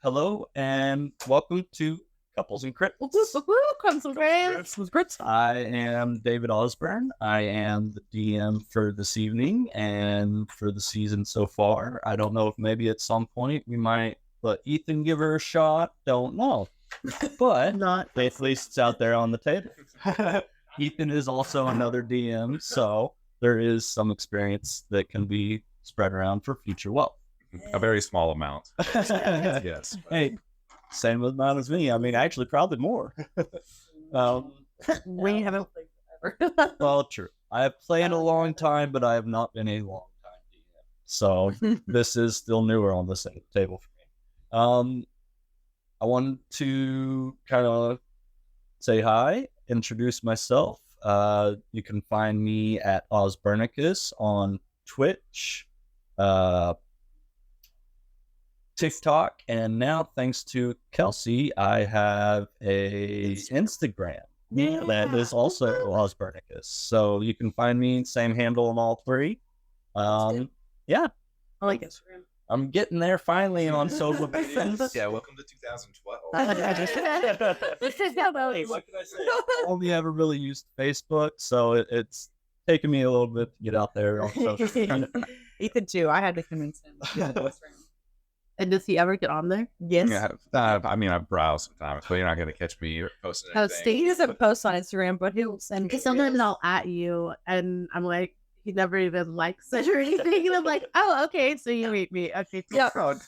Hello and welcome to Couples and Crits. Comes with Crits. I am David Osborne. I am the DM for this evening and for the season so far. I don't know if maybe at some point we might let Ethan give her a shot. Don't know. But not at least it's out there on the table. Ethan is also another DM, so there is some experience that can be spread around for future wealth. A very small amount. Yes. Hey, same amount as me. I mean, actually, probably more. we haven't played forever. Well, true. I have played a long time, but I have not been a long time DM. So this is still newer on the same table for me. I wanted to kind of say hi, introduce myself. You can find me at Osbernicus on Twitch, TikTok, and now thanks to Kelsey, I have a Instagram that is also Osbernicus. So you can find me, same handle on all three. Yeah, I like Instagram. I'm getting there finally on social media. Yeah, welcome to 2012. This is how What can I say? I only ever really used Facebook, so it's taken me a little bit to get out there on social media. Ethan too. I had to convince him. And does he ever get on there? Yes. Yeah, I mean, I browse sometimes, but you're not going to catch me posting anything. He doesn't post on Instagram, but he'll send. Because sometimes I'll at you, and I'm like, he never even likes it or anything. And I'm like, oh, okay, so you hate me. Okay, Yeah. No.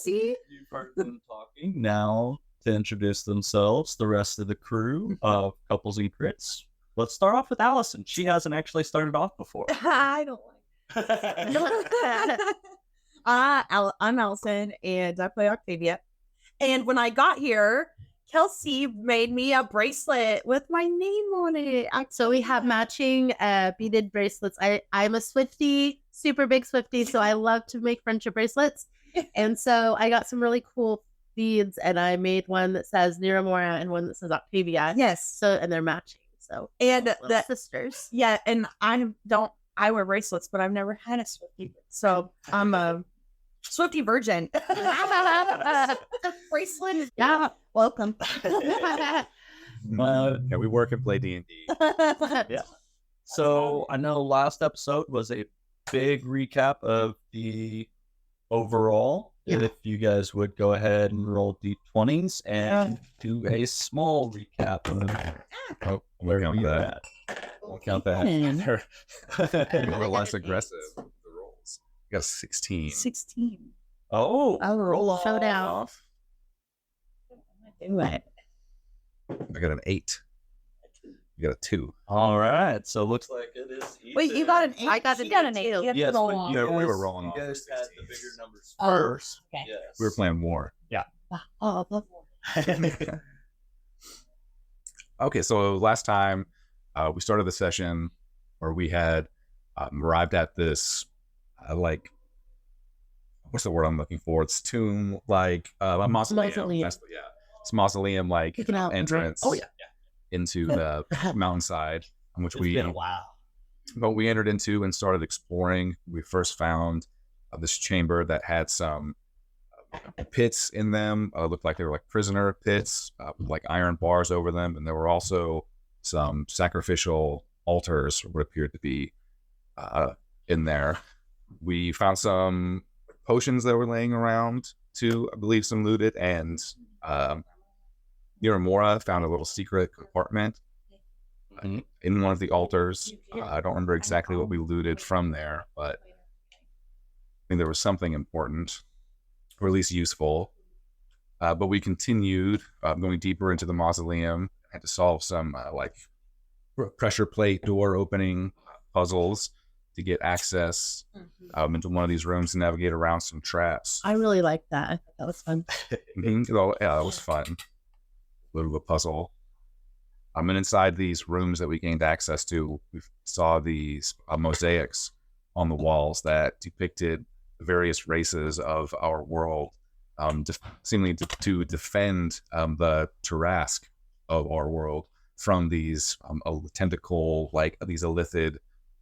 See? You've heard them talking. Now, to introduce themselves, the rest of the crew of Couples and Crits. Let's start off with Allison. She hasn't actually started off before. I don't like I'm Allison, and I play Octavia. And when I got here, Kelsey made me a bracelet with my name on it. So we have matching beaded bracelets. I'm a Swiftie, super big Swiftie, so I love to make friendship bracelets. And so I got some really cool beads, and I made one that says Niramora and one that says Octavia. Yes. So, and they're matching. So, And the sisters. Yeah, and I wear bracelets, but I've never had a Swiftie. So I'm a Swiftie virgin. Bracelet. Yeah. Welcome. Yeah, we work and play D&D. Yeah. So I know last episode was a big recap of the overall. Yeah. If you guys would go ahead and roll D20s and do a small recap of where count we are that. at. We'll count that. We're less aggressive with the rolls. You got a 16. 16. Oh, roll off. showdown. Do it. I got an 8. You got a 2. All right. So it looks like it is. Wait, you got an 8? I got an She got an 8 8. too. You have to Yes, roll but off. Yeah, we were guys- rolling you off guys the had the 16s. bigger numbers Oh, first. okay. Yes. We were playing war. Oh, love more. Okay, so last time we started the session where we had arrived at this, what's the word I'm looking for? It's tomb, a mausoleum. Mausoleum. Yeah, it's mausoleum Picking out entrance. Oh, yeah. Into the mountainside, on which It's we been a while. but we entered into and started exploring. We first found this chamber that had some pits in them. Looked like they were like prisoner pits with like iron bars over them, and there were also some sacrificial altars, what appeared to be in there. We found some potions that were laying around too, I believe some looted, and Niramora found a little secret compartment in one of the altars. I don't remember exactly what we looted from there, but I think there was something important, or at least useful. But we continued going deeper into the mausoleum. Had to solve some pressure plate door opening puzzles to get access into one of these rooms and navigate around some traps. I really liked that. I thought that was fun. Yeah, that was fun. A little bit of a puzzle. And inside these rooms that we gained access to, we saw these mosaics on the walls that depicted the various races of our world, seemingly to defend the Tarask of our world from these tentacle, these elithid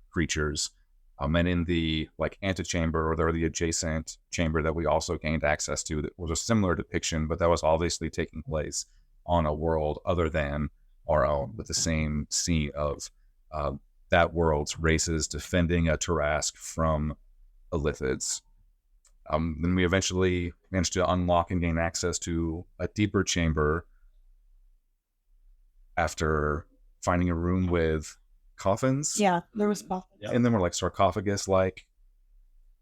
creatures And in the like antechamber or the adjacent chamber that we also gained access to, that was a similar depiction, but that was obviously taking place on a world other than our own, with the same scene of that world's races defending a Tarask from Illithids. Then we eventually managed to unlock and gain access to a deeper chamber after finding a room with coffins. Yeah, there was coffins. Yep. And then we're like sarcophagus-like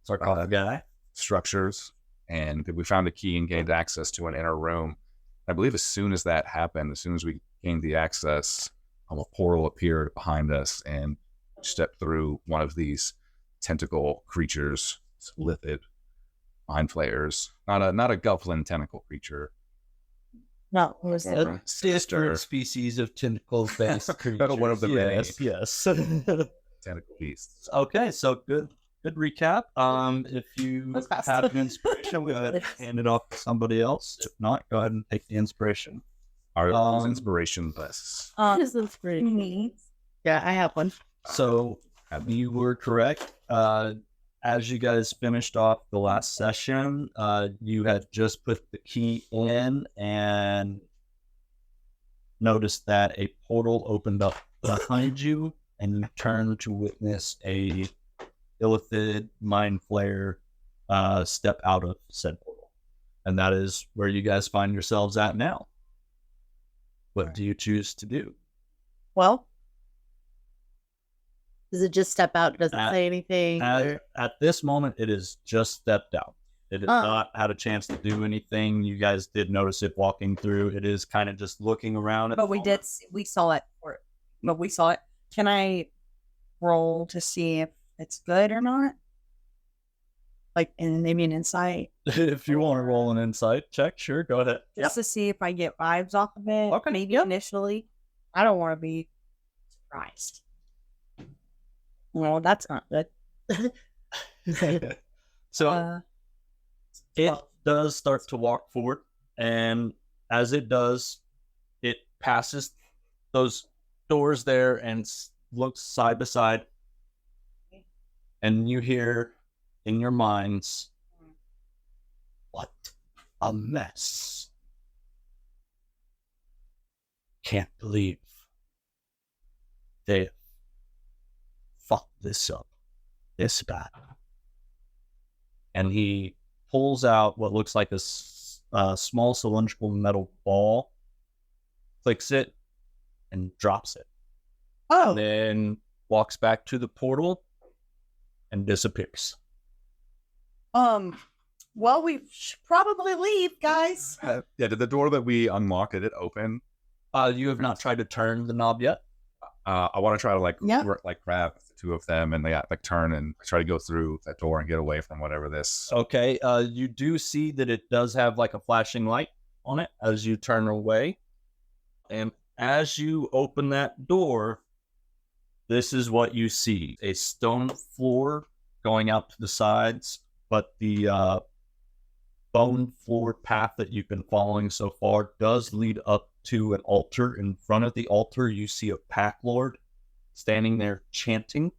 Sarcophagi. structures. And we found a key and gained access to an inner room. I believe as soon as that happened, as soon as we gained the access, a portal appeared behind us and stepped through one of these tentacle creatures, Lithid mind flayers. Not a Gufflin tentacle creature. No, it was A different species of tentacle-based creatures. One of the many. Yes. Tentacle beasts. Okay, so good recap. If you That's fast. have an inspiration, go ahead and hand it off to somebody else. If not, go ahead and take the inspiration. Our Um, inspiration lists. This is great. Yeah, I have one. So you were correct. As you guys finished off the last session, you had just put the key in and noticed that a portal opened up behind you, and you turned to witness a Illithid mind flayer step out of said portal. And that is where you guys find yourselves at now. What do you choose to do? Well, does it just step out? Does it say anything? At this moment, it is just stepped out. It has not had a chance to do anything. You guys did notice it walking through. It is kind of just looking around. But we did. We saw it. But we saw it. Can I roll to see if it's good or not? Like, and maybe an insight, If you want to roll an insight check, sure, go ahead. just to see if I get vibes off of it. Okay, Maybe yep. initially. I don't want to be surprised. Well, that's not good. So it does start to walk forward, and as it does, it passes those doors there and looks side by side, and you hear in your minds, "What a mess. Can't believe they fucked this up this bad." And he pulls out what looks like a small cylindrical metal ball, clicks it, and drops it. Oh, And then walks back to the portal and disappears. well, we should probably leave, guys. Yeah, did the door that we unlocked, did it open? You have not tried to turn the knob yet? I want to try to Yeah. grab the two of them and they turn and try to go through that door and get away from whatever this. Okay, you do see that it does have like a flashing light on it as you turn away. And as you open that door, this is what you see. A stone floor going out to the sides, but the bone floored path that you've been following so far does lead up to an altar. In front of the altar, you see a pack lord standing there chanting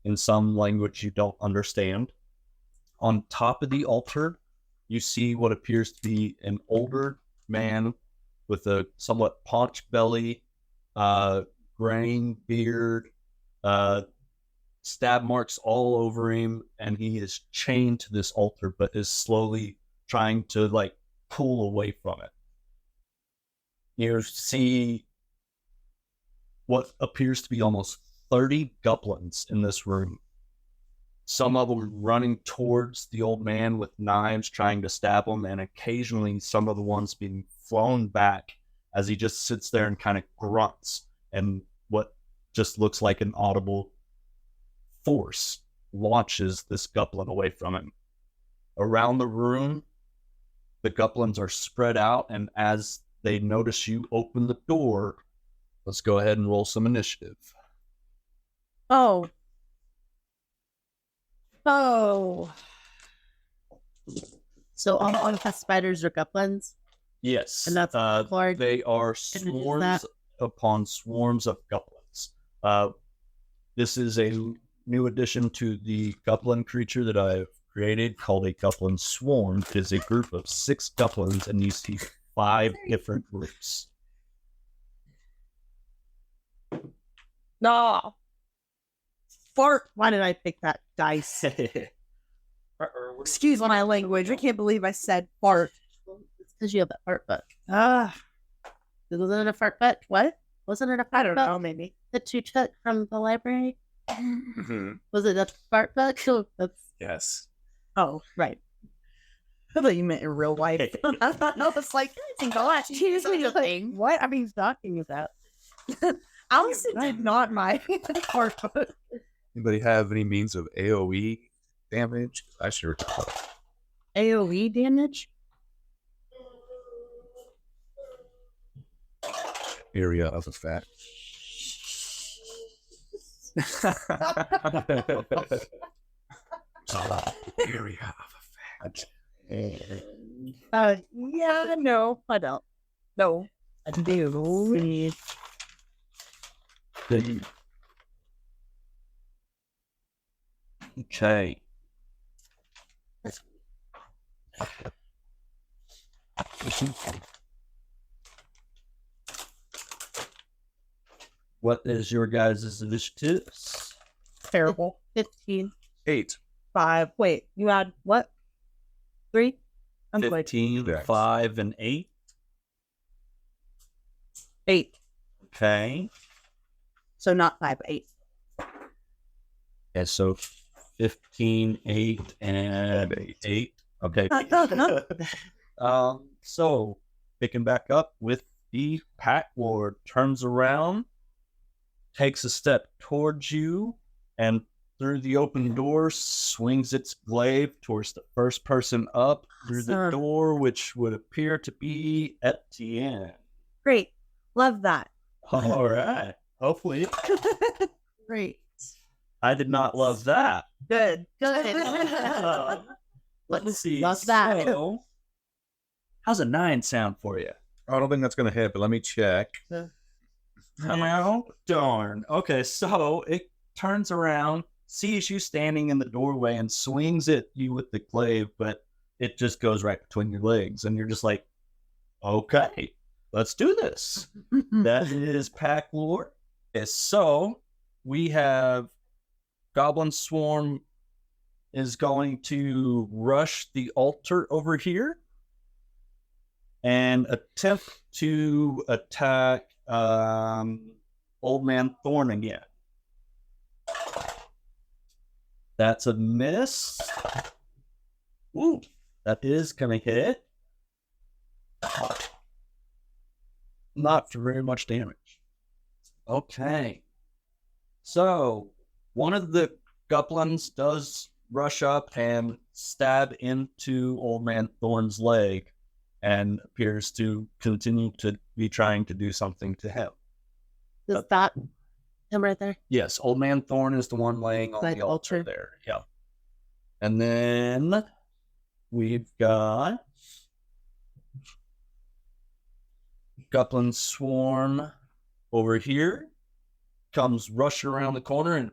in some language you don't understand. On top of the altar, you see what appears to be an older man with a somewhat paunched belly, graying beard, stab marks all over him, and he is chained to this altar, but is slowly trying to like pull away from it. You see what appears to be almost 30 goblins in this room. Some of them running towards the old man with knives, trying to stab him, and occasionally some of the ones being flown back as he just sits there and kind of grunts, and what just looks like an audible force launches this goblin away from him. Around the room, the goblins are spread out, and as they notice you open the door, let's go ahead and roll some initiative. Oh. So all of the spiders are goblins? Yes, And that's Clark. they are is swarms that- upon swarms of goblins. This is a new addition to the goblin creature that I've created called a goblin swarm. It is a group of 6 goblins, and you see 5 different groups. No. Fart. Why did I pick that dice? Excuse my language. I can't believe I said fart. It's because you have that fart book. Ah, Wasn't it a fart book? What? Wasn't it a I fart don't book know. Maybe. that you took from the library? Mhm. Was it a fart book? That's Yes. Oh, right. I thought you meant in real life. I was like, Choose me a thing. what are you talking about? Allison did not my fart book. Anybody have any means of AoE damage? I sure do. AoE damage? Area of effect. Area of effect. Yeah, no, I don't. No, I do. Okay. What is your guys' initiatives? Terrible. 15. 8. 5. Wait, you had what? 3? I'm like 15, Dex. 5, and 8. 8. Okay. So not 5, 8. Yeah, so 15, 8, and 8. Okay. So picking back up with the Pack Lord, turns around, takes a step towards you, and through the open door swings its glaive towards the first person up through the Awesome. door, which would appear to be Etienne. Great. Love that. All right. Hopefully, Great. I did not love that. Good. Let's see. Love that. So, how's a 9 sound for you? I don't think that's going to hit, but let me check. Oh, darn. Okay, so it turns around, sees you standing in the doorway, and swings at you with the glaive, but it just goes right between your legs, and you're just like, okay, let's do this. That is Pack Lord. Okay, so we have Goblin Swarm is going to rush the altar over here and attempt to attack Old Man Thorne again. That's a miss. Ooh, that is gonna hit. Not for very much damage. Okay. So one of the goblins does rush up and stab into Old Man Thorne's leg and appears to continue to be trying to do something to him. Is that him right there? Yes, Old Man Thorne is the one laying on By the the altar altar. there. Yeah. And then we've got Goblin Swarm over here. Comes rushing around the corner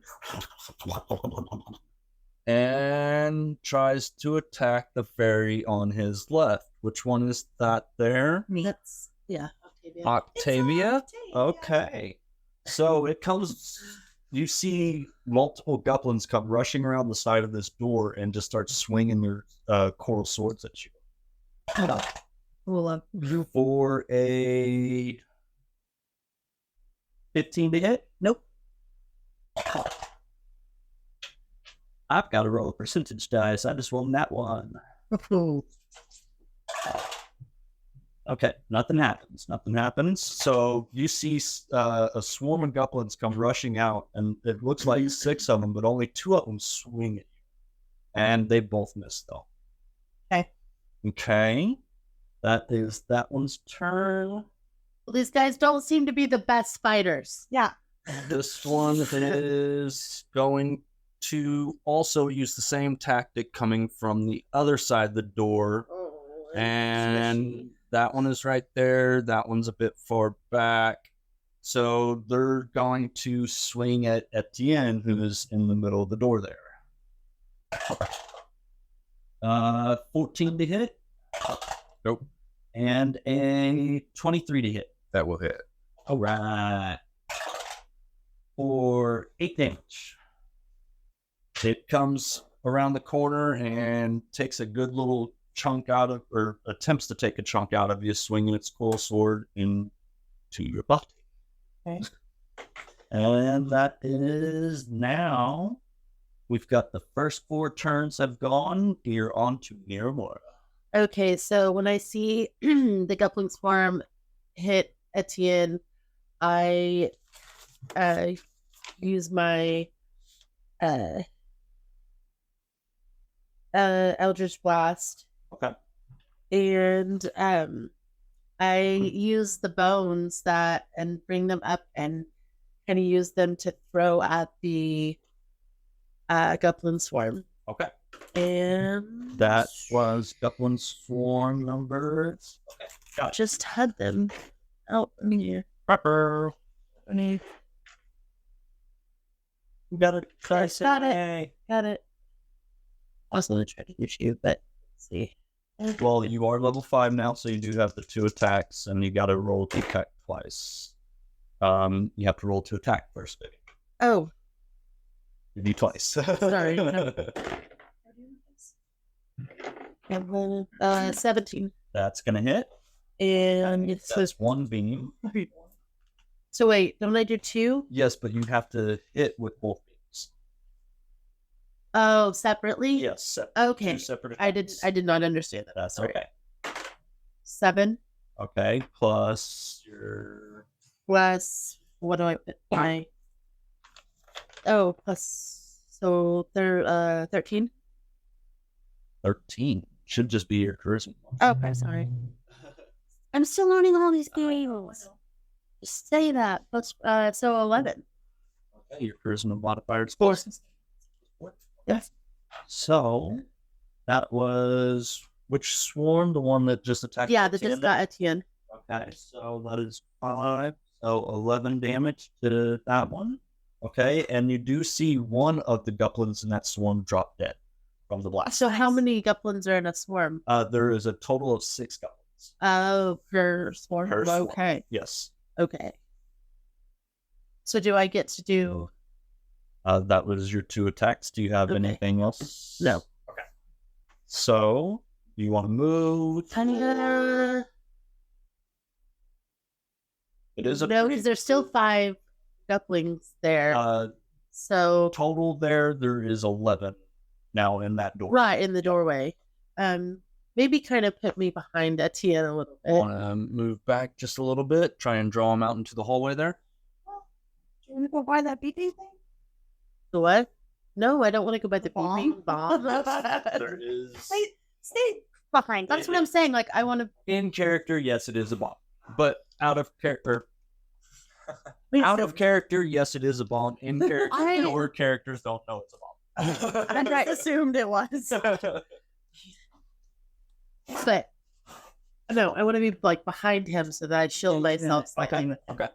and tries to attack the fairy on his left. Which one is that there? That's, yeah. Octavia. Octavia? Okay. So it comes, you see multiple goblins come rushing around the side of this door and just start swinging their coral swords at you. For a 15 to hit? Nope. I've got to roll a percentage dice. I just rolled that one. Okay, nothing happens. Nothing happens. So you see a swarm of goblins come rushing out, and it looks like 6 of them, but only 2 of them swing at you. And they both miss, though. Okay. Okay. That is that one's turn. Well, these guys don't seem to be the best fighters. Yeah. This one is going to also use the same tactic coming from the other side of the door. And that one is right there. That one's a bit far back. So they're going to swing at Etienne, who is in the middle of the door there. 14 to hit. Nope. And a 23 to hit. That will hit. All right. For 8 damage. It comes around the corner and takes a good little chunk out of, or attempts to take a chunk out of you, swinging its coil sword into your body. Okay. And that is now, we've got the first 4 turns have gone. You're on to Miramora. Okay, so when I see the Guppling Swarm hit Etienne, I use my Eldritch Blast. Okay. And I use the bones and bring them up and kind of use them to throw at the Guppling Swarm. Okay. And That was Guplin's Swarm number. Okay. Got it. just had them out here. Proper. You got it. Got it. Got it. I was going to try to use you, but let's see. Well, you are level 5 now, so you do have the 2 attacks, and you got to roll to attack twice. You have to roll to attack first, baby. Oh, You do twice. Sorry. 17. That's gonna hit. And it says, That's 1 beam. so wait, don't I do 2? Yes, but you have to hit with both beams. Oh, separately? Yes. Okay. 2 separate I did attacks. not understand that. That's Sorry. okay. 7 Okay, plus your plus, what do I put? So they're 13. 13. Should just be your charisma. Okay, sorry. I'm still learning all these games. Just say that. Plus, so 11. Okay, your charisma modifier is 4. Yes. So that was which swarm? The one that just attacked? Yeah, that just Etienne? got Etienne. Okay, so that is 5. So 11 damage to that one. Okay, and you do see one of the Guplins in that swarm drop dead from the blast. So how many Guplins are in a swarm? There is a total of 6 Guplins. Oh, per swarm. Per swarm. Okay. Yes. Okay. So do I get to do? That was your 2 attacks. Do you have Okay. anything else? No. Okay. So, you want to move? Thunder. It is a No, because there's still 5 Guplings there. So total there is 11 now in that door. right in the doorway. Maybe kind of put me behind Etienne a little bit. Want to move back just a little bit? Try and draw him out into the hallway there? Do you want to go buy that BB thing? The what? No, I don't want to go by the Bomb? bomb. There is... Stay behind. That's what I'm saying. Like, I want to. In character, yes, it is a bomb. But out of character... Out of character, yes, it is a bomb. In character, your characters don't know it's a bomb. I just assumed it was. But no, I want to be like behind him so that I shield myself slightly. Okay.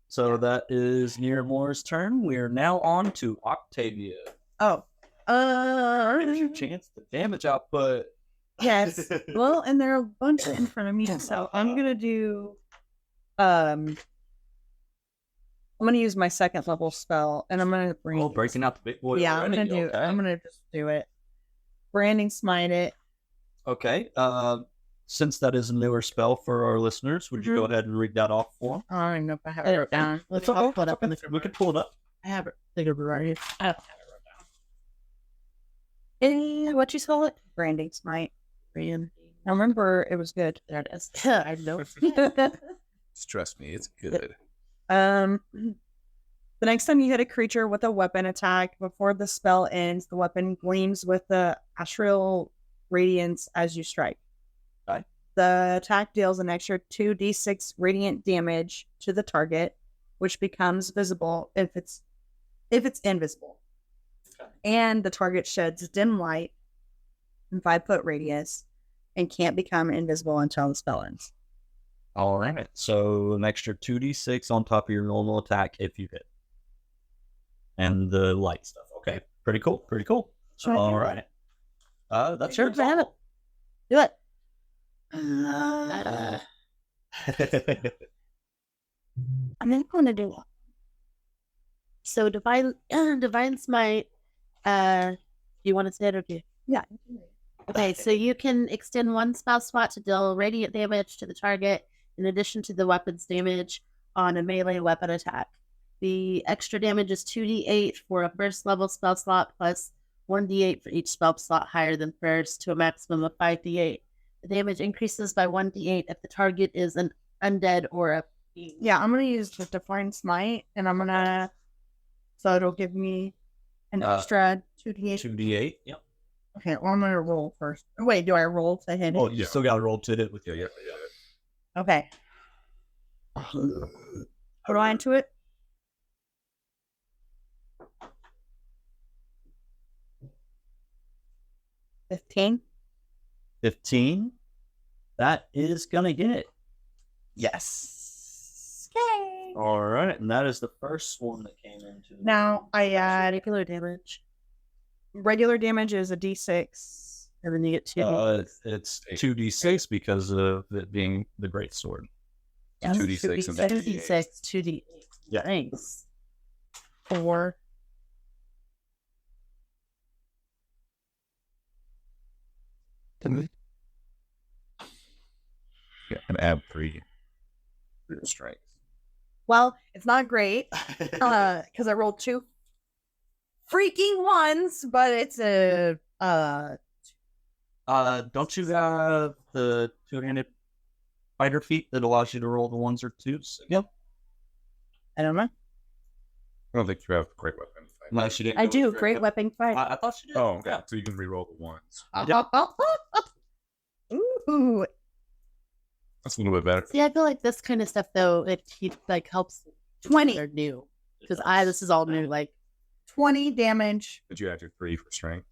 So that is Miramor's turn. We are now on to Octavia. Oh. Here's your chance to damage output. Yes. Well, and there are a bunch in front of me, so I'm gonna do. I'm gonna use my 2nd level spell, and I'm gonna bring. Oh, breaking out the big boy. Yeah, I'm already. gonna do. Okay. I'm gonna just do it. Branding smite it. Okay. Since that is a newer spell for our listeners, would you go ahead and read that off for them? I don't even know if I have it wrote down. Let's okay. I'll put it up in the. We can pull it up. I have it. I think it'll be right here. I don't have it wrote down. What you call it? Branding smite. Brand. I remember it was good. There it is. I know. Trust me, it's good. The next time you hit a creature with a weapon attack, before the spell ends, the weapon gleams with the astral radiance as you strike. Okay. The attack deals an extra 2d6 radiant damage to the target, which becomes visible if it's invisible. Okay. And the target sheds dim light in 5-foot radius and can't become invisible until the spell ends. All right. So an extra 2d6 on top of your normal attack if you hit. And the light stuff. Okay. Pretty cool. Pretty cool. Should I All do right. That's your Sure, turn. Do it. I'm then going to do it. So divine smite. You want to say it or do you? Yeah. Okay, so you can extend one spell slot to deal radiant damage to the target in addition to the weapon's damage on a melee weapon attack. The extra damage is 2d8 for a first level spell slot plus 1d8 for each spell slot higher than first to a maximum of 5d8. The damage increases by 1d8 if the target is an undead or a fiend. Yeah, I'm gonna use the Divine Smite, and I'm gonna. So it'll give me an extra 2d8. 2d8. Yep. Okay, well, I'm gonna roll first. Wait, do I roll to hit it? Oh, you still got to roll to hit with Yeah. Okay. Put on into it. $15. 15. That is going to hit. Yes. Okay. All right. And that is the first one that came into. Now I add Regular damage. regular damage is a d6. And then you get 2d8. It's 2d6 because of it being the great sword. Yeah, 2d6 and then 2d6, 2d8. Yeah. Thanks. 4. Yeah, and add 3 for your strength. Well, it's not great because I rolled 2 freaking ones, but it's a Don't you have the two-handed fighter feat that allows you to roll the ones or twos? Yep. I don't know. I don't think you have great weapon fight. No, she didn't. I go do. with Great it. weapon fight. I thought she did. Oh, okay. So you can re-roll the ones. Ooh, That's a little bit better. See, I feel like this kind of stuff, though, it like helps 20. they're new. Because this is all new. Like, 20 damage. Did you add your 3 for strength?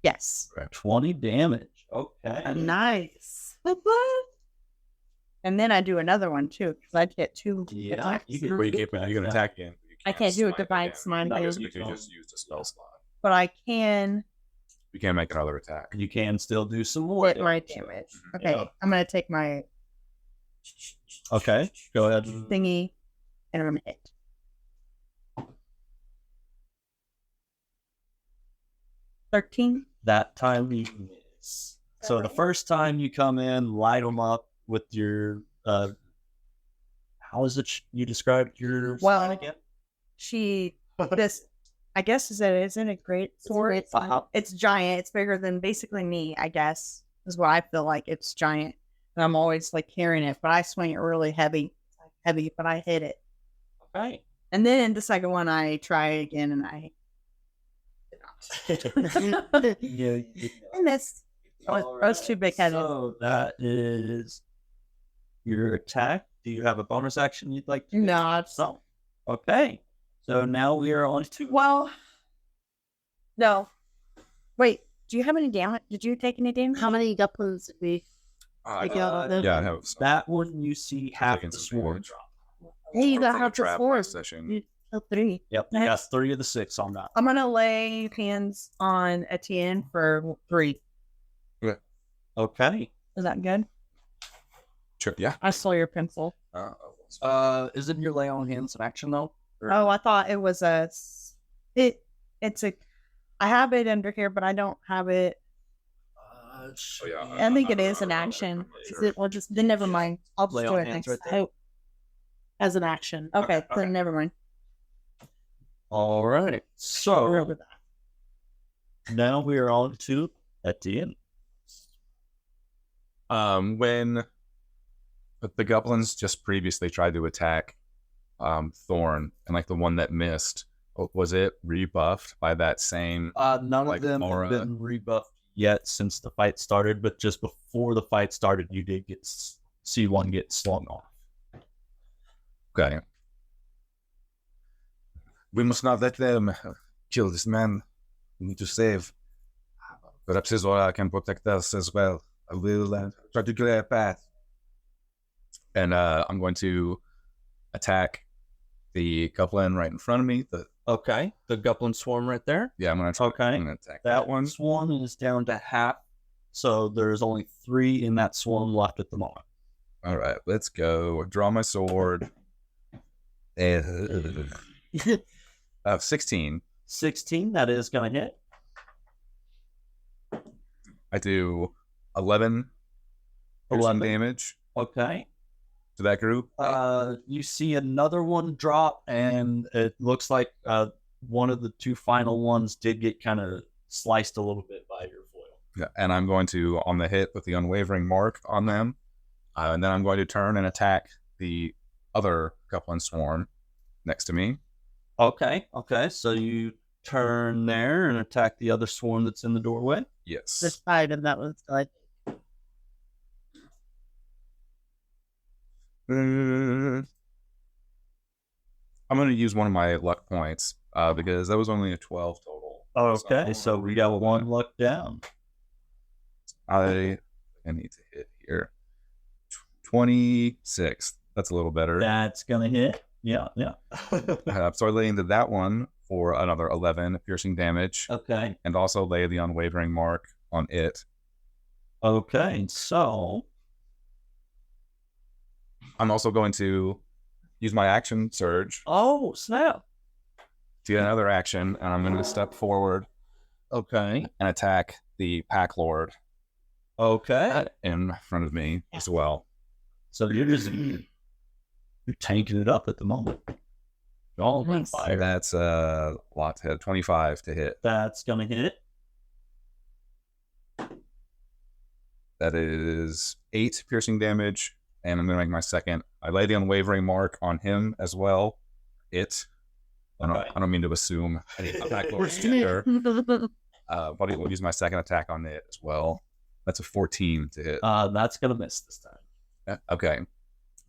Yes. 20 damage. Okay. nice. And then I do another one too because I get 2. Yeah. attacks. You can, Well, you can attack again. But you I can't do a smite divine again. smite. No, again. you can just use the spell slot. But I can You can't make another attack. you can still do some more. hit my damage. Okay, Yeah. I'm gonna take my Okay. Go ahead. thingy and I'm gonna hit. $13. That time you miss. So the first time you come in, light them up with your how is it you described your Well, sign again? This I guess isn't it great sword? great sword. It's giant. It's bigger than basically me, I guess. Is what I feel like. It's giant. And I'm always like carrying it, but I swing it really heavy, but I hit it. Okay. And then the second one I try again and I Yeah. I missed. I was too big headed. So that is your attack. Do you have a bonus action you'd like to do? No, it's So, okay. So now we are on to well. No. Wait, do you have any damage? Did you take any damage? How many goblins did we take out of them? Yeah, I have some. that one. You see half Taking the some sword damage. drop. Hey, you got Take a half the trap sword. last session. You killed 3. Yep, you got 3 of the 6 on that. I'm gonna lay hands on Etienne for 3. Okay. Is that good? Sure. Yeah. I stole your pencil. Isn't your lay on hands an action though? Or- Oh, I thought it was it's a. I have it under here, but I don't have it. Oh, yeah. I think it is an action. Is it? Well, just then never mind. I'll just Lay do on it hands next right time. there. As an action. Okay, Okay. then never mind. All right. We're So over that. now we are on to Etienne. When the goblins just previously tried to attack Thorne, and like the one that missed, was it rebuffed by that same? None Like of them aura. have been rebuffed yet since the fight started, but just before the fight started, you did see one get slung off. Okay. We must not let them kill this man. We need to save. Perhaps his aura can protect us as well. I will try to clear a path. And I'm going to attack the goblin right in front of me. Okay, the goblin swarm right there. Yeah, I'm going to try. Okay. I'm going to attack That one swarm is down to half, so there's only 3 in that swarm left at the moment. All right, let's go. Draw my sword. And 16. 16, that is going to hit. I do 11 damage Okay. to that group. You see another one drop, and it looks like one of the 2 final ones did get kind of sliced a little bit by your foil. Yeah, and I'm going to, on the hit with the unwavering mark on them, and then I'm going to turn and attack the other goblin swarm next to me. Okay, so you turn there and attack the other swarm that's in the doorway. Yes. There's 5 and that one's good. I'm going to use one of my luck points because that was only a 12 total. Okay, so we got 1 luck down. I need to hit here. 26. That's a little better. That's going to hit. Yeah. So I lay into that one for another 11 piercing damage. Okay. And also lay the unwavering mark on it. Okay, so I'm also going to use my action surge oh, snap. to get another action, and I'm going to step forward Okay. and attack the pack lord Okay. in front of me as well. So you're tanking it up at the moment. All on Nice. fire. That's a lot to hit. 25 to hit. That's gonna hit. That is 8 piercing damage, and I'm going to make my second. I lay the unwavering mark on him as well. I don't mean to assume any attack lord's gender, but I'll use my second attack on it as well. That's a 14 to hit. That's gonna miss this time. Okay.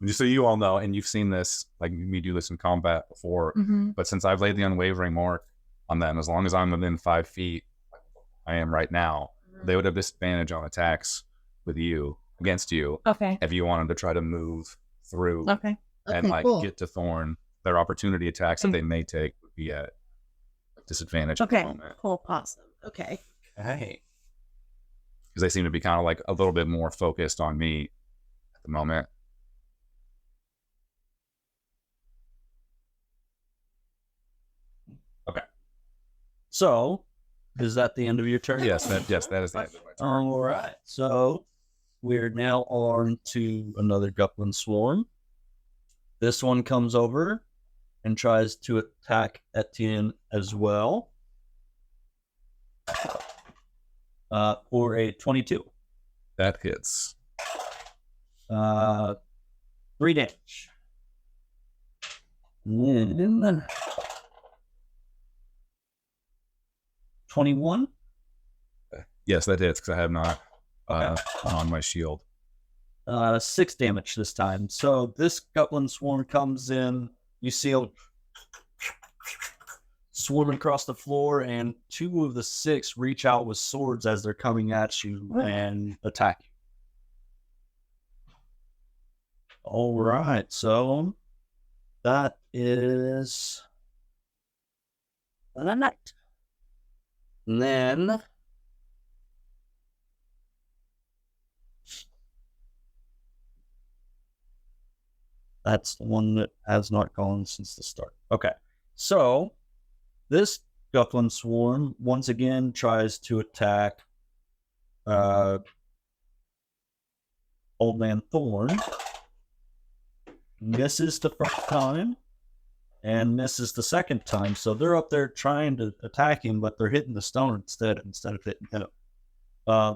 Just so you all know, and you've seen this, like me do this in combat before, but since I've laid the unwavering mark on them, as long as I'm within 5 feet, like I am right now, they would have disadvantage on attacks with you, against you, Okay. if you wanted to try to move through Okay. and like cool. get to Thorne. Their opportunity attacks that they may take would be at disadvantage at the Okay. moment. Cool. Awesome. Okay. Hey. Because they seem to be kind of like a little bit more focused on me at the moment. So, is that the end of your turn? Yes, that is the end of my turn. All right. So we're now on to another goblin swarm. This one comes over and tries to attack Etienne as well. For a 22. That hits. 3 damage. And then 21. Yes, that hits because I have not Okay. on my shield. 6 damage this time. So this goblin swarm comes in. You see a swarm across the floor, and 2 of the 6 reach out with swords as they're coming at you and attack you. All right, so that is the night. And then that's the one that has not gone since the start. Okay, so this goblin swarm once again tries to attack Old Man Thorne. Misses the first time and misses the second time. So they're up there trying to attack him, but they're hitting the stone instead of hitting him.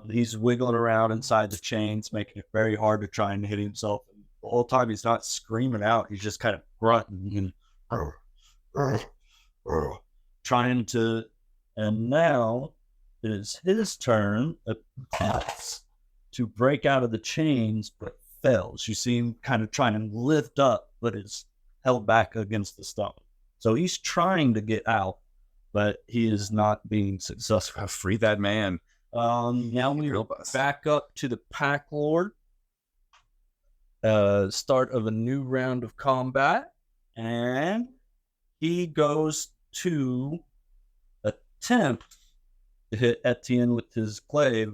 He's wiggling around inside the chains, making it very hard to try and hit himself. The whole time he's not screaming out, he's just kind of grunting and trying to. And now it is his turn to break out of the chains, but fails. You see him kind of trying to lift up, but is held back against the stone. So he's trying to get out, but he is not being successful. Free that man. Now we Real bus. back up to the Pack Lord. start of a new round of combat, and he goes to attempt to hit Etienne with his glaive.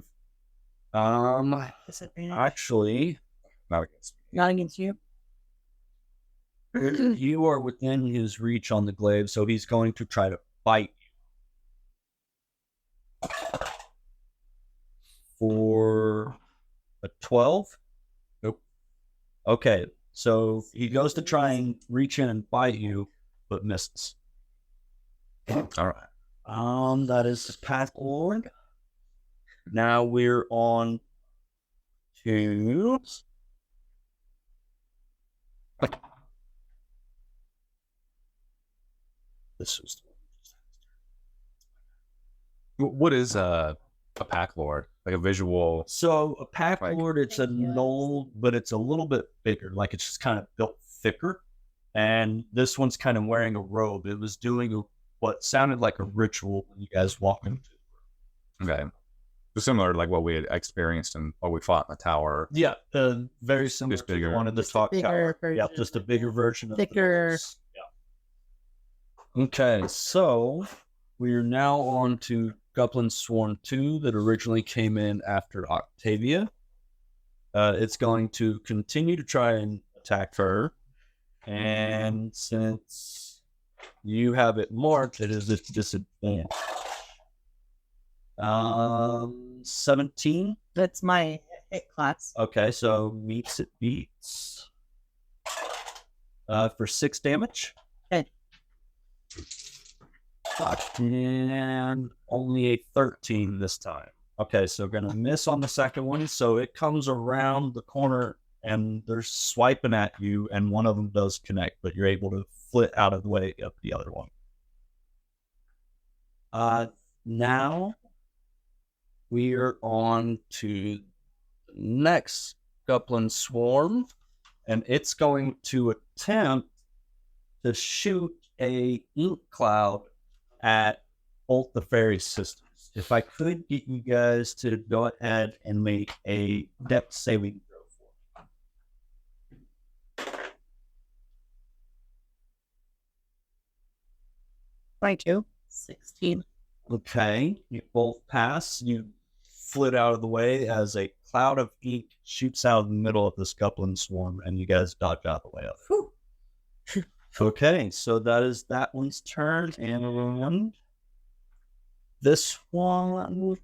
Actually, Not against me. Not against you. you are within his reach on the glaive, so he's going to try to bite you. For a 12? Nope. Okay, so he goes to try and reach in and bite you, but misses. All right. That is his path forward. Now we're on to this is What is a pack lord? Like a visual? so a pack Like- lord. It's a knoll, but it's a little bit bigger. Like it's just kind of built thicker. And this one's kind of wearing a robe. It was doing what sounded like a ritual when you guys walked into. Okay. So similar to like what we had experienced and what we fought in the tower. Yeah, very similar Just to the bigger. one in the Just a talk bigger tower. Yeah, version. just a bigger version of Thicker. the yeah. Okay, so we're now on to Goblin Swarm 2 that originally came in after Octavia. It's going to continue to try and attack her. And since you have it marked, it is at disadvantage. 17. That's my hit class. Okay, so meets it beats. For 6 damage. Okay. And only a 13 this time. Okay, so gonna miss on the second one. So it comes around the corner and they're swiping at you, and one of them does connect, but you're able to flit out of the way of the other one. Now we are on to the next Goblin Swarm, and it's going to attempt to shoot a ink cloud at both the fairy systems. If I could get you guys to go ahead and make a depth saving throw for me. 22. 16. Okay, you both pass. You flit out of the way as a cloud of ink shoots out in the middle of this Goblin Swarm, and you guys dodge out of the way of it. Okay, so that is that one's turn, and this one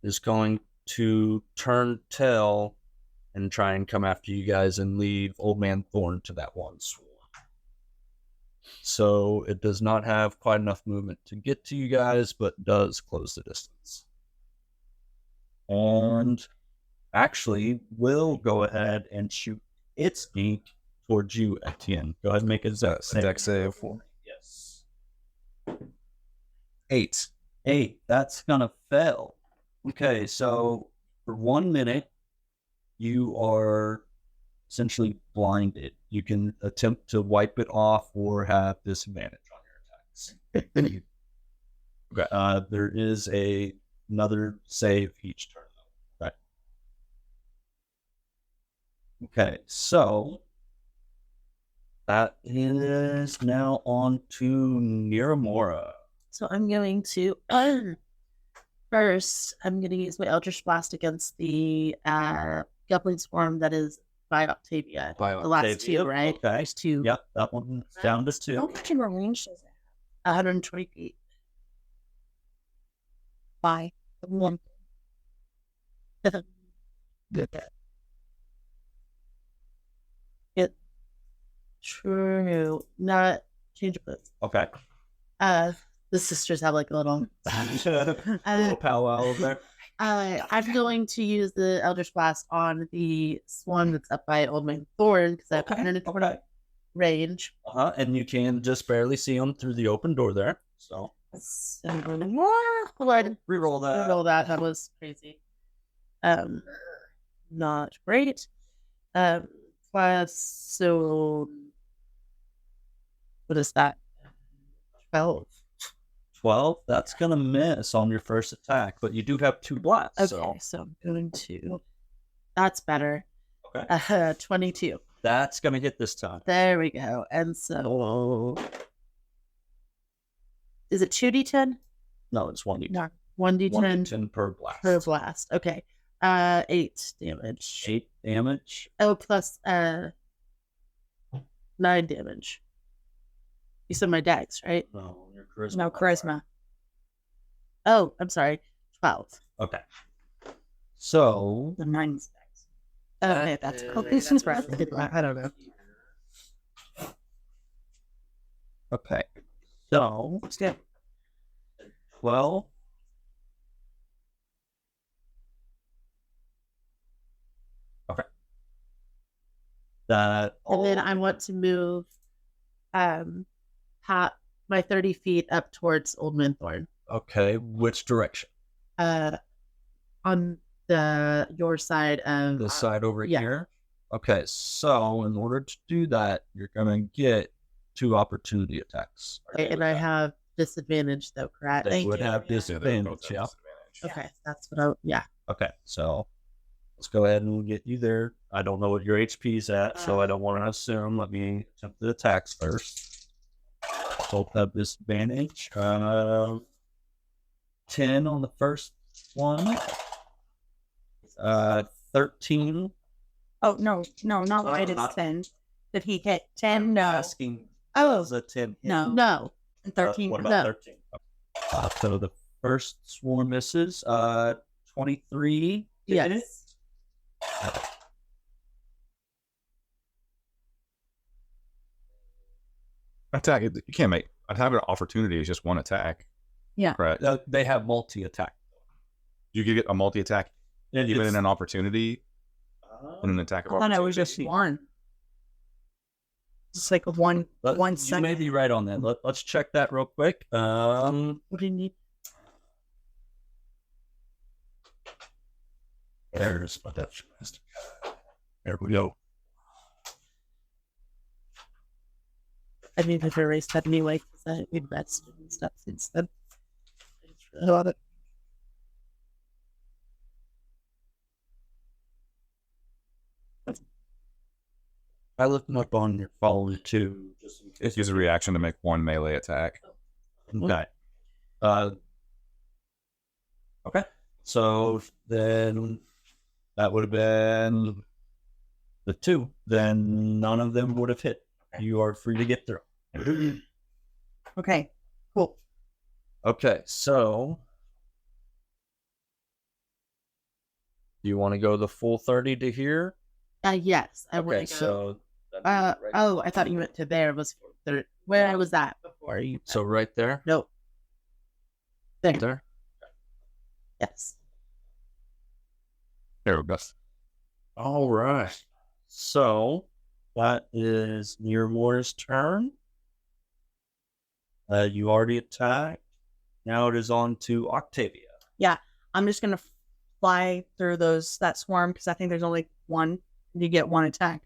is going to turn tail and try and come after you guys and leave Old Man Thorne to that one swarm. So it does not have quite enough movement to get to you guys, but does close the distance. And actually will go ahead and shoot its ink towards you, Etienne. Go ahead and make a dex save. Dex save. for me. Yes. 8. 8. That's gonna fail. Okay, so for 1 minute, you are essentially blinded. You can attempt to wipe it off or have disadvantage on your attacks. Okay. There is another save each turn, though. Okay. Okay, so that is now on to Niramura. So I'm going to first. I'm going to use my Eldritch Blast against the Goblin Swarm that is by Octavia. By The last Octavia, two, right? okay. There's two. Yep, that one's down to How 2. much in range does it 120 feet. by? One. It true. Not changeable. Okay. The sisters have like a little. Little powwow over there. I'm going to use the Eldritch Blast on the swan that's up by Old Man Thorne because I have 120 Okay. range. And you can just barely see them through the open door there. So So, Lord, reroll that. roll that. That was crazy. Not great. Plus, so what is that? 12. 12. That's gonna miss on your first attack, but you do have 2 blasts. Okay, So so I'm going to. That's better. okay, 22. that's gonna hit this time. There we go. And so. Is it 2d10? No, it's 1d10. No. 1d10 1d10 per blast. per blast. Okay. 8 damage. 8 damage. Oh, plus 9 damage. You said my dex, right? No, your charisma. No charisma. Oh, I'm sorry. 12. Okay. So The 9's dex. Okay, that's Oh, cool. this is right. I don't know. okay. So Let's go. 12. Okay. That And then I want to move my 30 feet up towards Old Man Thorne. okay. Which direction? On your side of The side over yeah. here. Okay. So in order to do that, you're gonna get 2 opportunity attacks. Are you and with I that? have disadvantage though, correct? They would have Yeah, they're disadvantage. both at Yeah. disadvantage. Okay, that's what I yeah. Okay, so let's go ahead and we'll get you there. I don't know what your HP's at, so I don't want to assume. Let me attempt the attacks first. Both have disadvantage. 10 on the first one. 13. Oh, no, not right. It's 10. Did he hit 10? No. Asking, Oh, was a 10 hit? no. No. And 13. What about No. 13? So the first swarm misses. 23. to hit. Yes. Attack. You can't make attack of opportunity is just one attack. Yeah. Correct. They have multi-attack. You could get a multi attack And even it's- in an opportunity and an attack of I thought opportunity. it was just one. It's like a one Let- one you second. may be right on that. Let's check that real quick. What do you need? There's my Dutch master. There we go. I need to erase that anyway because I invested in stuff since then. I just really love it. I looked them up on your phone too, just in case. Use a reaction to make one melee attack. Okay. Okay. So then that would have been the 2. Then none of them would have hit. You are free to get through. Okay, cool. Okay, so do you want to go the full 30 to here? Yes, I Okay, want to go. so Oh, I thought you went to there. Was there, where I was at before you? so right there. No. There. There. Yes. There we go. All right. So that is Miramor's turn. You already attacked. Now it is on to Octavia. I'm just gonna fly through that swarm because I think there's only one. You get one attack.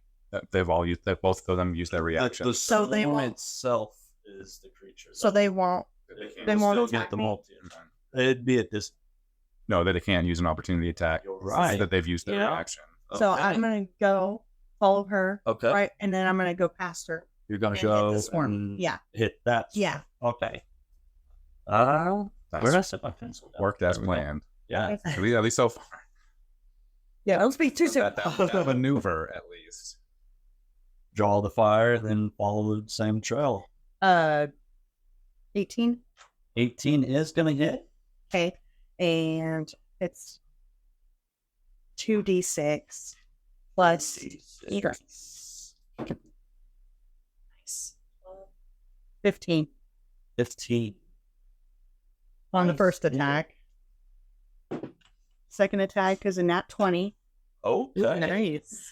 They've all used that. Both of them use their reaction. The So they swarm won't- itself is the creature. So they won't. They won't still attack get the me? multi. It'd be at this. No, they can't use an opportunity attack. Right. That they've used their Yeah. reaction. So Okay. I'm gonna go follow her, Okay. right, and then I'm gonna go past her. You're gonna and hit go the swarm. and Yeah, hit that. yeah. Okay. That's Where did I set my pencil down? worked as There we go. planned. Yeah. At least so far. Yeah, don't speak too soon. A maneuver, at least. Draw the fire, then follow the same trail. 18. 18 is gonna hit. Okay, and it's 2d6 plus strength. Nice. 15 15. on the Nice. first attack. Second attack is a nat 20. Okay. Nice.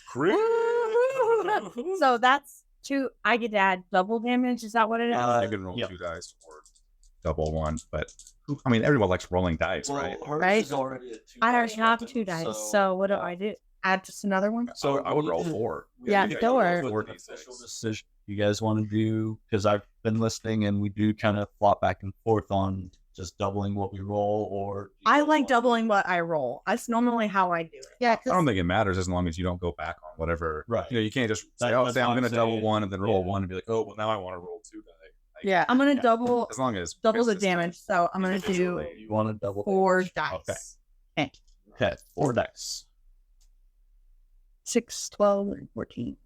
So that's 2. I get to add double damage. Is that what it is? I can roll Yep. 2 dice or double one, but I mean, everyone likes rolling dice, right? hers Right. is already at 2 I already dice, have 2 dice. So what do I do? Add just another one? So I would roll 4. Yeah, you go roll or- with Four an D6. official decision. You guys want to do, because I've been listening and we do kind of flop back and forth on just doubling what we roll, or I like doubling what I roll. That's normally how I do it. Yeah, I don't think it matters as long as you don't go back on whatever. Right. You can't just say, That's say I'm what going to I'm double saying. one and then roll one and be like, oh, well, now I want to roll 2 die. Like, yeah. I'm gonna double As long as the consistent. damage, so I'm gonna do you want to double 4 damage. dice. Okay, 4 dice. 6, 12, 14,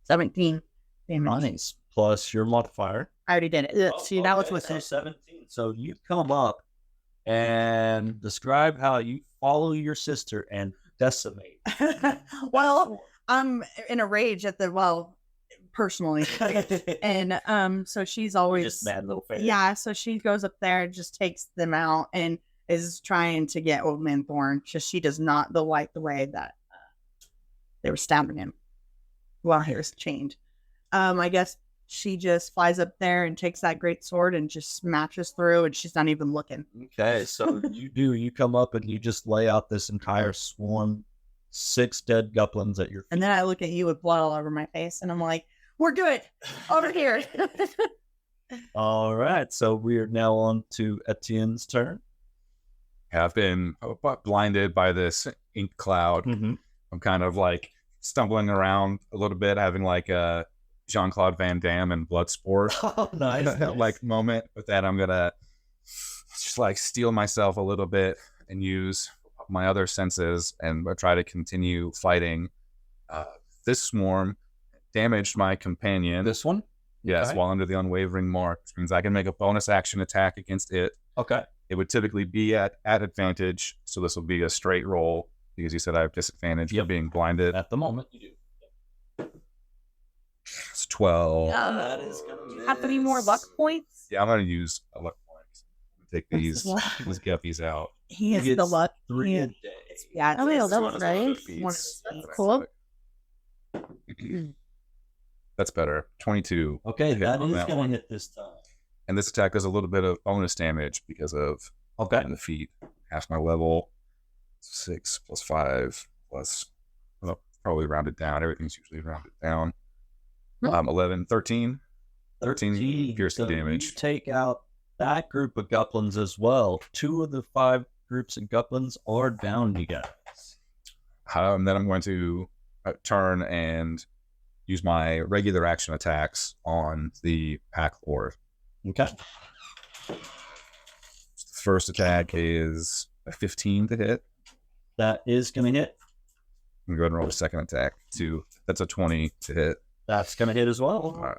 17 damage. Nice. Plus your modifier. I already did it. See, that was with so it. 17. So you come up and describe how you follow your sister and decimate. Well, I'm in a rage at personally. And so she's always just mad little face. Yeah, so she goes up there and just takes them out and is trying to get Old Man Thorne. Just she does not like the way that they were stabbing him while he was chained. I guess she just flies up there and takes that great sword and just smashes through, and she's not even looking. Okay, so you come up and you just lay out this entire swarm, 6 dead goblins at your feet. And then I look at you with blood all over my face, and I'm like, "We're good over here." All right, so we are now on to Etienne's turn. I've been blinded by this ink cloud. Mm-hmm. I'm kind of like stumbling around a little bit, having like a Jean-Claude Van Damme and Bloodsport Oh, nice. like moment. With that, I'm gonna just like steel myself a little bit and use my other senses and try to continue fighting. This swarm damaged my companion. This one? Yes, Okay. while under the unwavering mark, which means I can make a bonus action attack against it. Okay. It would typically be at advantage, so this will be a straight roll because you said I have disadvantage for being blinded. At the moment, you do. It's 12. That is gonna Do you have any more luck points? Yeah, I'm going to use a luck point. Take these guppies out. He is He the gets luck. 3 a Yeah. day. Yeah, Oh, yeah, it's that one was of those nice. feats. One of those feats. Cool. That's better. 22. Okay, that on is that going one. to hit this time. And this attack does a little bit of bonus damage because of Okay. the feet. Half my level. 6 plus 5 plus, well, probably rounded down. Everything's usually rounded down. 11, 13. 13 piercing So damage. You take out that group of goblins as well. 2 of the 5 groups of goblins are down, you guys. Then I'm going to turn and use my regular action attacks on the pack lord. Okay. The first attack is a 15 to hit. That is going to hit. I'm going to go ahead and roll the second attack. That's a 20 to hit. That's going to hit as well. All right.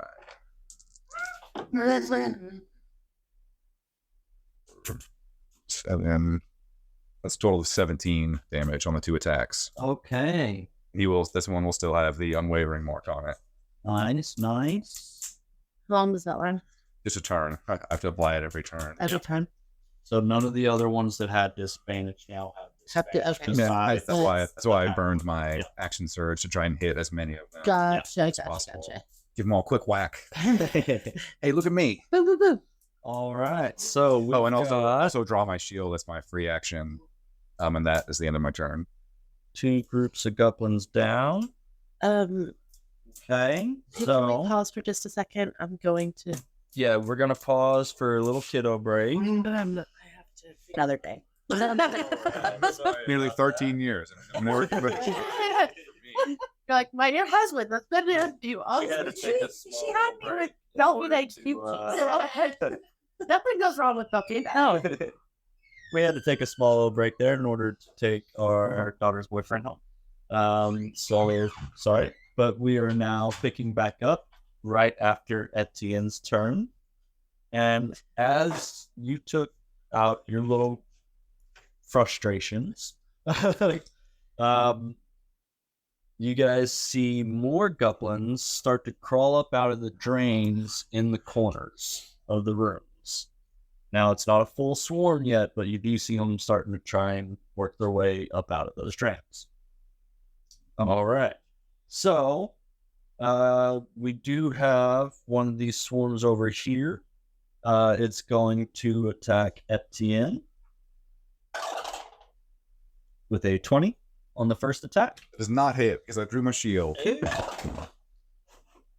And that's a total of 17 damage on the 2 attacks. Okay. This one will still have the unwavering mark on it. Nice, nice. How long does that run? Just a turn. I have to apply it every turn. Every time. So none of the other ones that had disadvantage now have disadvantage. Have to- okay. Just Yeah, five. that's why I burned my action surge to try and hit as many of them. Gotcha, possible. gotcha. Give them all a quick whack. Hey, look at me. Boo, boo, boo. All right. So we Oh, and also draw my shield. That's my free action. And that is the end of my turn. 2 groups of goblins down. Um, Okay. Can we So pause for just a second? I'm going to. yeah, we're gonna pause for a little kiddo break. I have to. Another day. Nearly 13 years. And I'm never, You're like, my dear husband, that's been to you all. She had me with don't be like cute. Nothing goes wrong with puppy. No. We had to take a small little break there in order to take our daughter's boyfriend home. So sorry, but we are now picking back up right after Etienne's turn. And as you took out your little frustrations, you guys see more goblins start to crawl up out of the drains in the corners of the rooms. Now, it's not a full swarm yet, but you do see them starting to try and work their way up out of those drains. All right. So, we do have one of these swarms over here. It's going to attack Etienne with a 20 on the first attack. It does not hit because I drew my shield.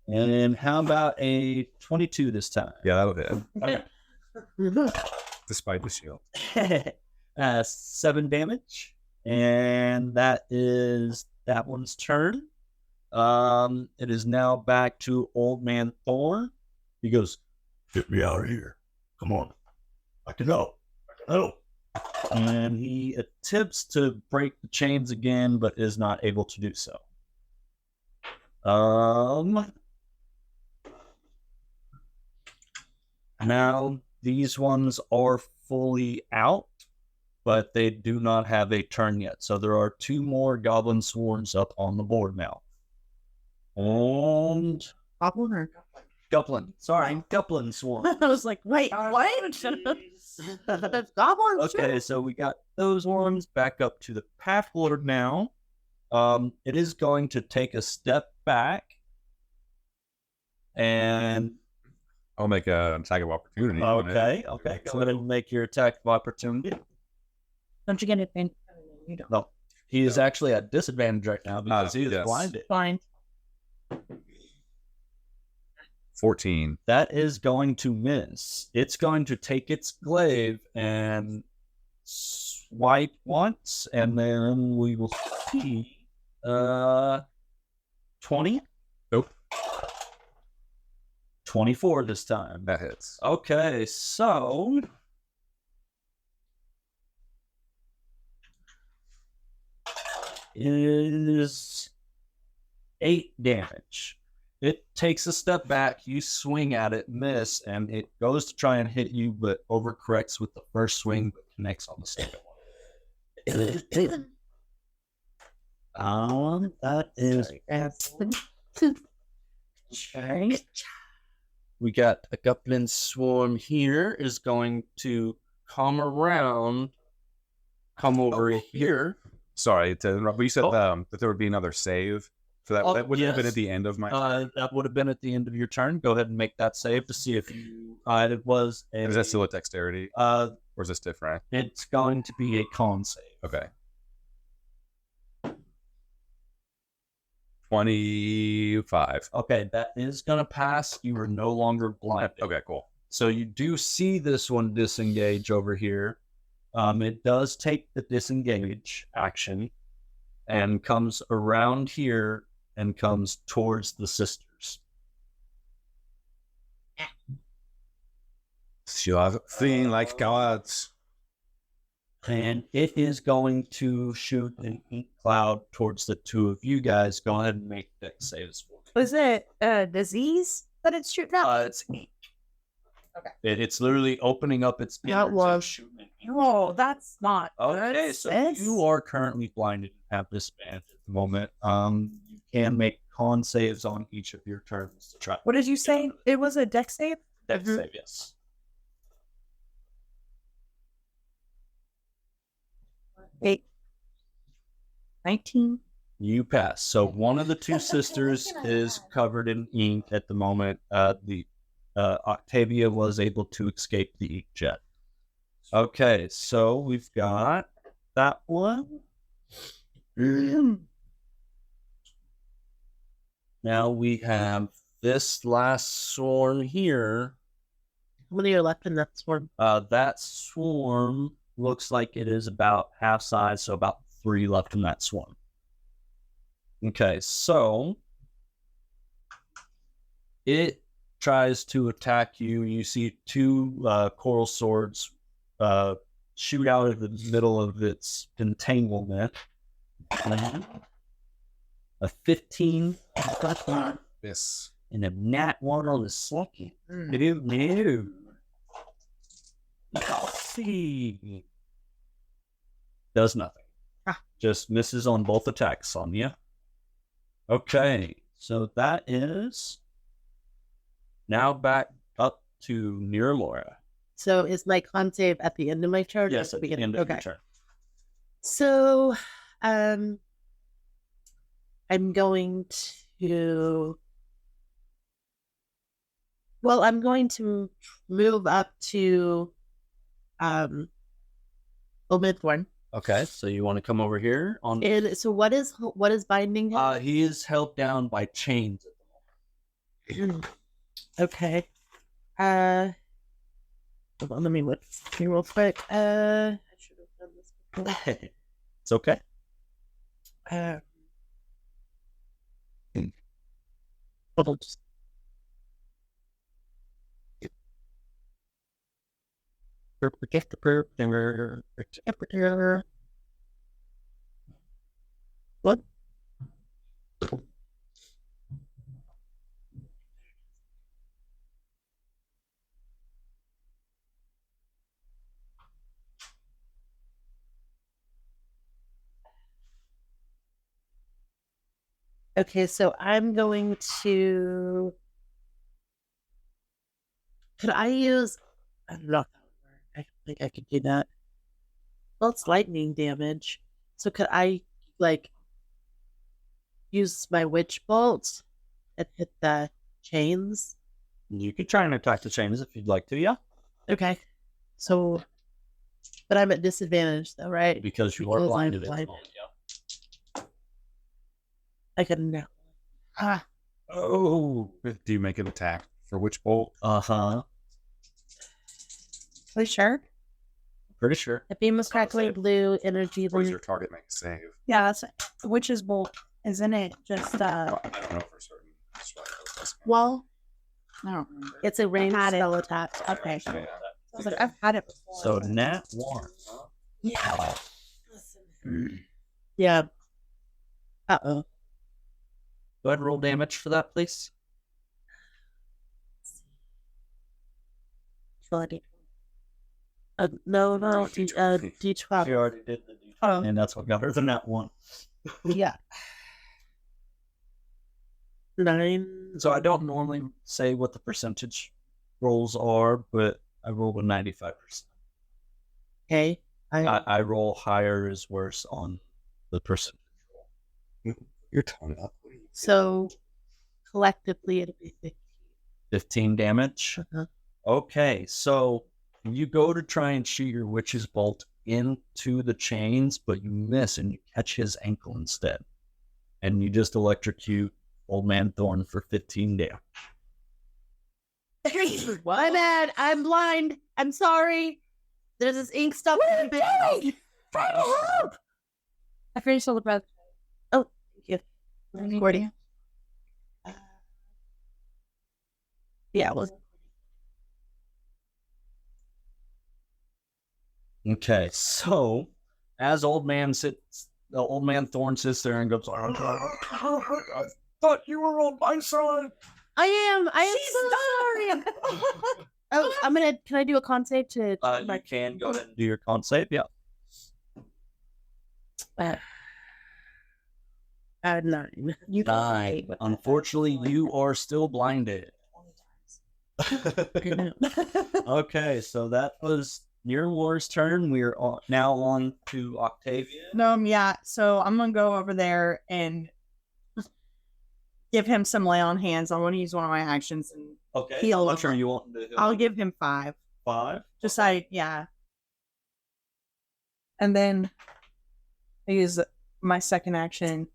And how about a 22 this time? Yeah, that'll hit. Okay. Despite the shield. 7 damage. And that is that one's turn. It is now back to Old Man Thorne. He goes, "Get me out of here. Come on. I can help. And he attempts to break the chains again, but is not able to do so. Now these ones are fully out, but they do not have a turn yet. So there are 2 more goblin swarms up on the board now. And Goblin or Goblin. Sorry, Goblin swarm. I was like, wait, what? Goblin. Okay, so we got those ones back up to the Path Lord now. It is going to take a step back. And I'll make an attack of opportunity. okay. Go ahead and make your attack of opportunity. Don't you get it? You don't. No, he is actually at disadvantage right now because he is yes. blinded. Fine. 14. That is going to miss. It's going to take its glaive and swipe once, and then we will see 20. Nope. 24 this time. That hits. Okay, so it is 8 damage. It takes a step back, you swing at it, miss, and it goes to try and hit you, but overcorrects with the first swing, but connects on the second one. That is okay. We got a goblin swarm here is going to come around, come over here. Sorry to interrupt, but you said that there would be another save. So that would have been at the end of my turn. That would have been at the end of your turn. Go ahead and make that save to see if you. It was. Is that still a dexterity? Or is this different? It's going to be a con save. Okay. 25. Okay, that is going to pass. You are no longer blinded. Okay, cool. So you do see this one disengage over here. It does take the disengage action and comes around here and comes towards the sisters. You are feeling like cowards. And it is going to shoot an ink cloud towards the 2 of you guys. Go ahead and make dex saves for me. Was it a disease that it's shooting out? It's ink. Okay. It's literally opening up its That innards was- and shooting ink. Oh, that's not. Okay, good, so sis. you are currently blinded and have disadvantage at the moment. You can make con saves on each of your turns to try. What did you say? It was a dex save? Dex save, yes. 8. 19. You pass. So one of the 2 sisters is covered in ink at the moment. The Octavia was able to escape the ink jet. Okay, so we've got that one. Now we have this last swarm here. How many are left in that swarm? That swarm looks like it is about half size, so about 3 left in that swarm. Okay, so it tries to attack you. You see 2 coral swords shoot out of the middle of its entanglement. A 15 Yes. and a nat 1 on the second. Mm. No. Let's see. Does nothing. Just misses on both attacks on you. Okay, so that is now back up to near Laura. So is my con save at the end of my turn? or Yes, at at the the beginning? end of Okay. your turn. So, I'm going to. Well, I'm going to move up to, Thorne. Okay, so you want to come over here on? And so, what is binding him? He is held down by chains at the moment. Okay. Hold on, let me look here real quick. I should have done this before. It's okay. Hold on. What? Okay, so I'm going to. Could I use? I don't know if that would work. I don't think I could do that. Well, it's lightning damage. So could I like use my witch bolt and hit the chains? You could try and attack the chains if you'd like to, yeah. Okay. So, but I'm at disadvantage though, right? Because you are Because I'm blinded. at the blind. moment, yeah. I can now. Ah, Oh. Do you make an attack for Witch Bolt? Uh-huh. Are you sure? Pretty sure. a beam of crackling blue energy. Or does your target make a save? Yeah, that's witch's bolt, isn't it? Just I don't know for certain. That's why I was asking. well, I don't remember. It's a ranged Had it. spell attack. Okay. Yeah. I was like, I've had it before. So nat 1. yeah. Yeah. Uh-oh. Go ahead and roll damage for that, please. Bloody. No, D12. She already did the D12, Oh. and that's what got her the nat 1. Yeah. 9. So I don't normally say what the percentage rolls are, but I rolled a 95%. Okay. I roll higher is worse on the percentage roll. Your tongue up. What are you doing? So collectively it'll be 15. 15 damage. Uh-huh. Okay, so you go to try and shoot your witch's bolt into the chains, but you miss and you catch his ankle instead. And you just electrocute Old Man Thorne for 15 damage. My bad. I'm blind. I'm sorry. There's this ink stuff. I finished all the breath. Oh, thank you. Recording. Yeah, it was. Okay, so as Old Man Thorne sits there and goes, I thought you were on my side. I am so sorry. Oh, can I do a con save to You can go ahead and do your con save, yeah. 9. You 9. Unfortunately, you are still blinded. Okay, so that was your war's turn. We are now on to Octavia. Yeah. So I'm gonna go over there and give him some lay on hands. I want to use one of my actions and Okay, heal I'm him. sure you want to heal I'll him. give him 5. 5. Just yeah. And then I use my second action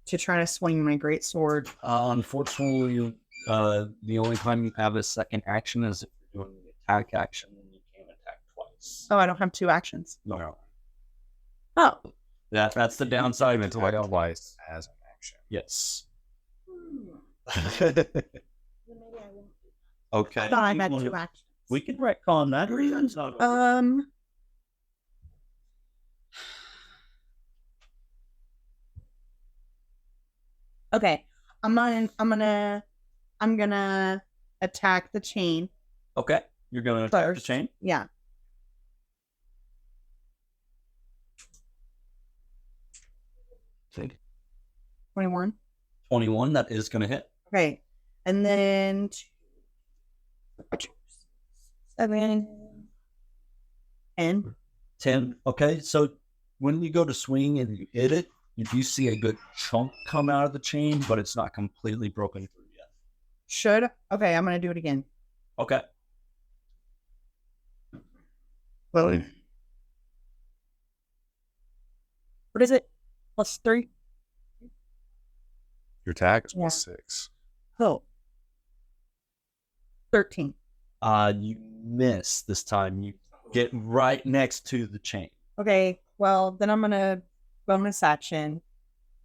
to try to swing my great sword. Unfortunately, the only time you have a second action is if you're doing the attack action, and you can't attack twice. Oh, I don't have 2 actions. No. Oh. That's the downside. Until I twice as an action. Yes. I Okay. thought I had 2 actions. We can retcon that. That's not Okay. I'm gonna attack the chain. okay. You're going to attack the First. chain. Yeah. Okay. 21. 21. That is going to hit. Okay. And then 7 and 10. Okay. So when you go to swing and you hit it, you do see a good chunk come out of the chain, but it's not completely broken through yet. should. Okay, I'm gonna do it again. Okay. Well, what is it? +3. Your attack is Yeah. +6. Oh. 13. You miss this time. You get right next to the chain. Okay, well, then I'm going to bonus action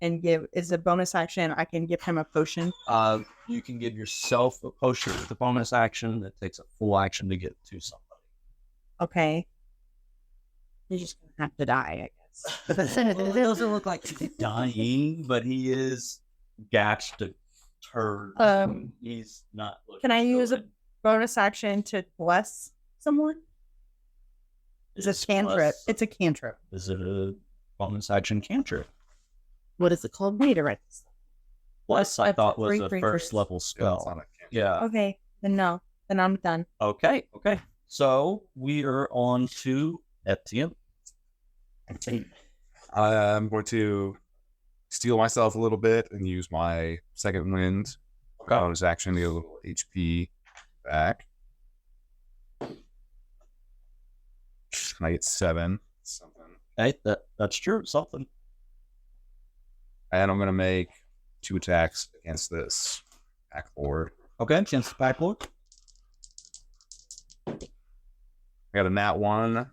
and is a bonus action I can give him a potion. You can give yourself a potion with the bonus action. It takes a full action to get to somebody. Okay. He's just going to have to die, I guess. It doesn't look like he's dying, but he is gashed to turd. He's not looking Can I so use a good. bonus action to bless someone? It's a cantrip. Bless- It's a cantrip. Is it a bonus action cantrip? What is it called? I need to write this. Bless, I thought was Three a creatures. first level Yeah, it's spell. not a Yeah. Okay, then no. Then I'm done. Okay. So we are on to Etienne. I'm going to steal myself a little bit and use my second wind. Bonus action to get a little HP back. And I get 7. Something. Hey, that's true. Something. And I'm going to make 2 attacks against this pack lord. Okay, chance to backlord. I got a nat 1.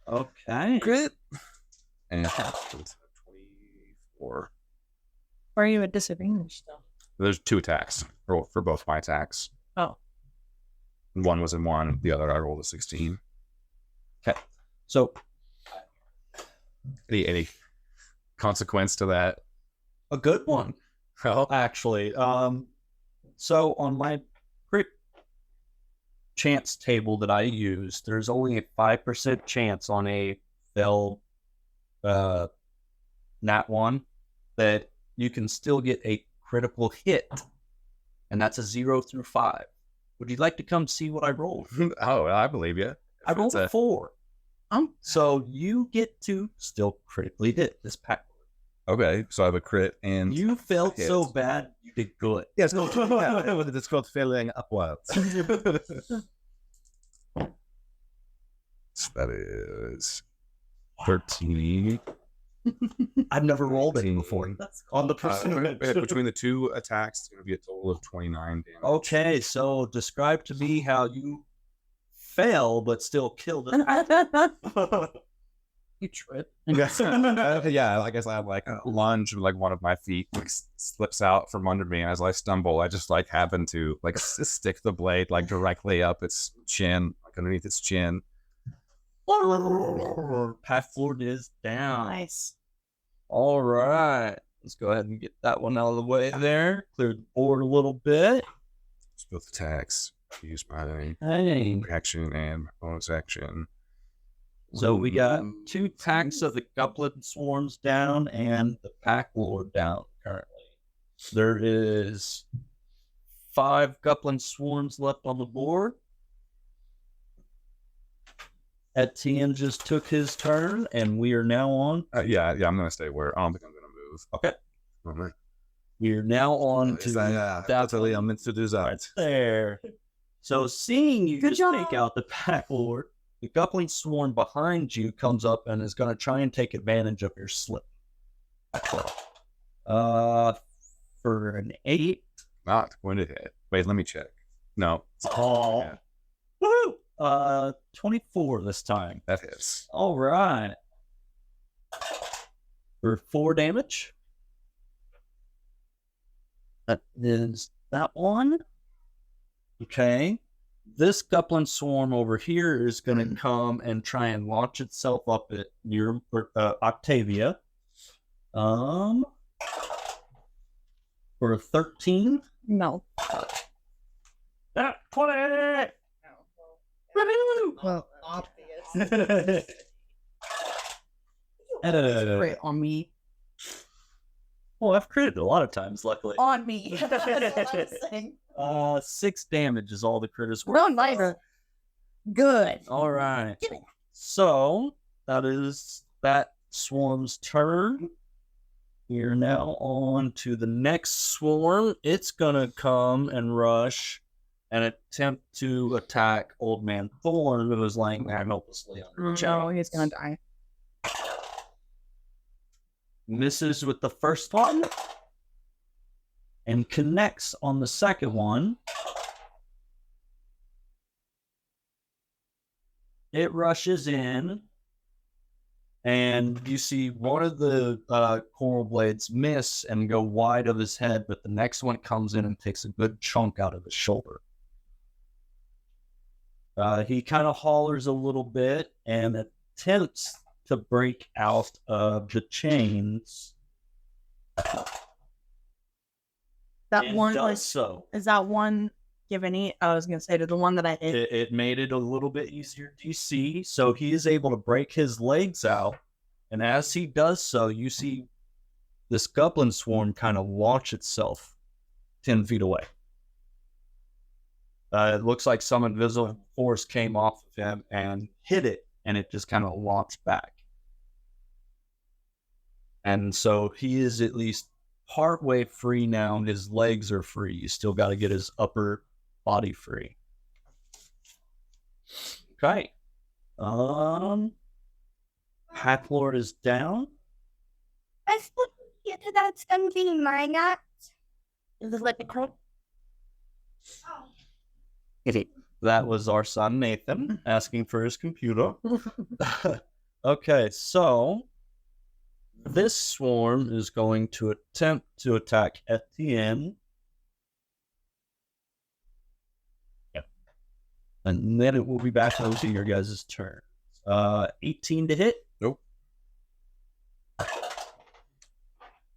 Okay. Crit. And 24. Or are you at disadvantage still? There's 2 attacks for both my attacks. Oh. One was a 1, the other I rolled a 16. Okay. So Any consequence to that? a good one, Oh, actually. So on my crit chance table that I use, there's only a 5% chance on a failed nat 1 that you can still get a critical hit, and that's a 0 through 5. Would you like to come see what I rolled? oh, I believe you. I rolled a 4. Oh. So you get to still critically hit this pack. Okay, so I have a crit and You felt hit. so bad, you did good. yeah, it's called failing upwards. So that is 13. I've never rolled it before. That's On the Between the 2 attacks, it's going to be a total of 29 damage. Okay, so describe to me how you fail but still killed it. You trip. Yeah, I guess I have like a lunge, and like one of my feet like slips out from under me, and as I stumble, I just like happen to like stick the blade like directly up its chin, like underneath its chin. Path Lord is down. Nice. All right. Let's go ahead and get that one out of the way there. Clear the board a little bit. It's both attacks. Use my Hey. action and bonus action. So we got 2 attacks of the Goblin Swarms down and the Pack Lord down currently. There is 5 Goblin Swarms left on the board. Etienne just took his turn, and we are now on. Yeah, I'm gonna stay where I don't think I'm gonna move. Okay. Okay. We are now on to That's what I'm meant to do. right there. So seeing you Good just job. take out the Pack Lord, the Goblin Swarm behind you comes up and is going to try and take advantage of your slip. For an 8. Not going to hit. Wait, let me check. No, Oh. Yeah. Woohoo! 24 this time. that hits. All right. For 4 damage. That is that one. Okay. This Goblin Swarm over here is going to come and try and launch itself up at your Octavia. For a 13. No. 20! Well, obvious. Crit on me. Well, I've critted a lot of times, luckily. On me. That's what I'm saying. 6 damage is all the critters were. Well, nice. Good. All right. Give it. So that is that swarm's turn. We are now on to the next swarm. It's gonna come and rush and attempt to attack Old Man Thorne, who is laying there helplessly on the Oh, he's gonna die. Misses with the first one and connects on the second one. It rushes in, and you see one of the coral blades miss and go wide of his head, but the next one comes in and takes a good chunk out of his shoulder. He kind of hollers a little bit and attempts to break out of the chains. That and one does was so. Is that one given I was gonna say to the one that I hit. It made it a little bit easier to see, so he is able to break his legs out, and as he does so, you see this goblin swarm kind of launch itself 10 feet away. It looks like some invisible force came off of him and hit it, and it just kind of launched back. And so he is at least partway free now, and his legs are free. You still got to get his upper body free. Okay. Hacklord is down. I still get to that's gonna be mine at. Is it like a crow? That was our son Nathan asking for his computer. Okay, so this swarm is going to attempt to attack Etienne. Yep. And then it will be back over to your guys' turn. 18 to hit. Nope.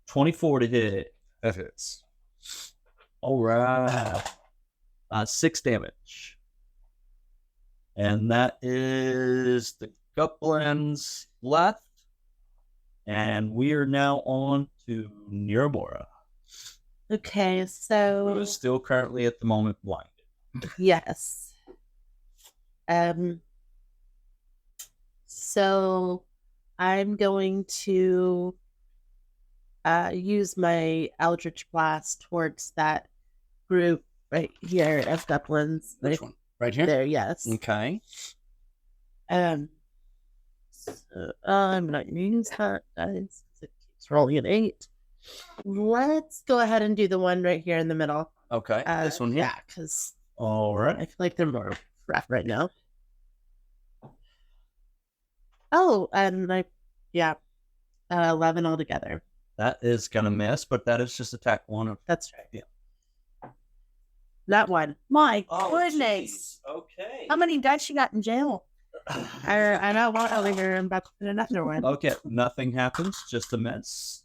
24 to hit. That hits. All right. 6 damage. And that is the goblins left. And we are now on to Nirobora, Okay, who so is still currently at the moment blinded. yes. So I'm going to use my Eldritch Blast towards that group right here of goblins. Which one? Right here? There, yes. Okay. So I'm not gonna use that, guys. It keeps rolling an 8. Let's go ahead and do the one right here in the middle. Okay. This one here? Yeah, because All I right. feel like they're more rough right now. Oh, and 11 altogether. That is going to miss, but that is just attack 1. That's right. Yeah. That one. My Oh, goodness. jeez. Okay. How many dice you got in jail? I know one over here. I'm about to put another one. Okay, nothing happens, just a miss.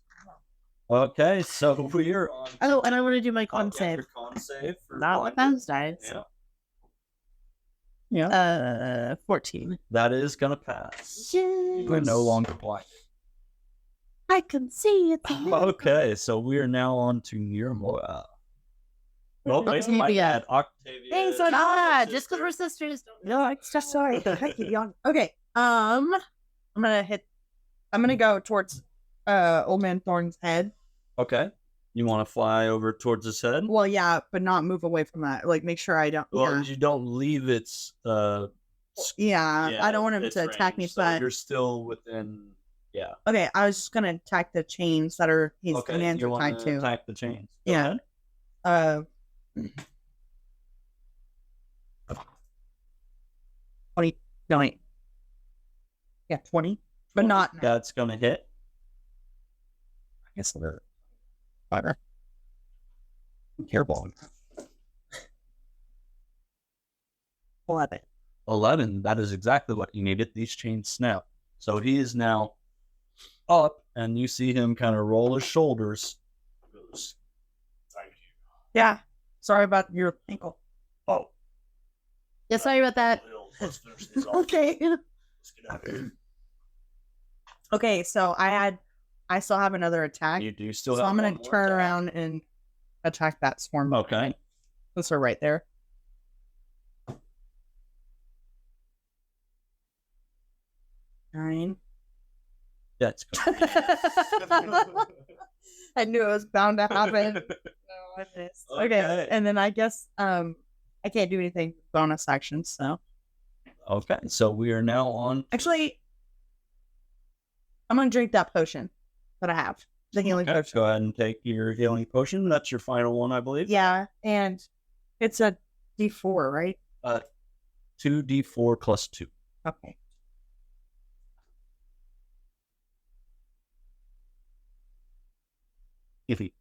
Okay, so we're on. Oh, and I want to do my con yeah, save. your con save. For Not with those dice. Yeah. 14. That is going to pass. Yes. We're no longer blinded. I can see it. Okay, so we are now on to Nirobora. Well, wait, my Octavia. bad. Octavia. Thanks, so Ah, just because we're sisters. No, it's just sorry. I keep yawning. Okay. I'm gonna go towards Old Man Thorne's head. Okay. You want to fly over towards his head? Well, yeah, but not move away from that. Like, make sure I don't. Well, you don't leave its. Yeah, I don't want him its to attack me, range, so but you're still within. Yeah. okay. I was just gonna attack the chains that are his Okay. hands You are want tied to to. attack the chains? Go Yeah. ahead. 29. Yeah, 20, but not. That's gonna hit. I guess they're Fire. Hairball. 11. 11. That is exactly what you needed. These chains snap. So he is now up, and you see him kind of roll his shoulders. Goes, "Thank you." Yeah. Sorry about your ankle. Oh. Yeah, sorry about that. Let's finish this off. Okay. Let's get out of here. Okay, so I still have another attack. You do still So have I'm gonna one more turn attack. around and attack that swarm. Okay. Those are right there. Nine. That's good. I knew it was bound to happen. No, I missed. Okay. Okay. And then I guess I can't do anything with bonus actions, so Okay, so we are now on. actually I'm gonna drink that potion that I have. The healing Okay, potion. go ahead and take your healing potion. That's your final one, I believe. Yeah, and it's a D4, right? 2d4 plus 2. Okay. Iffy.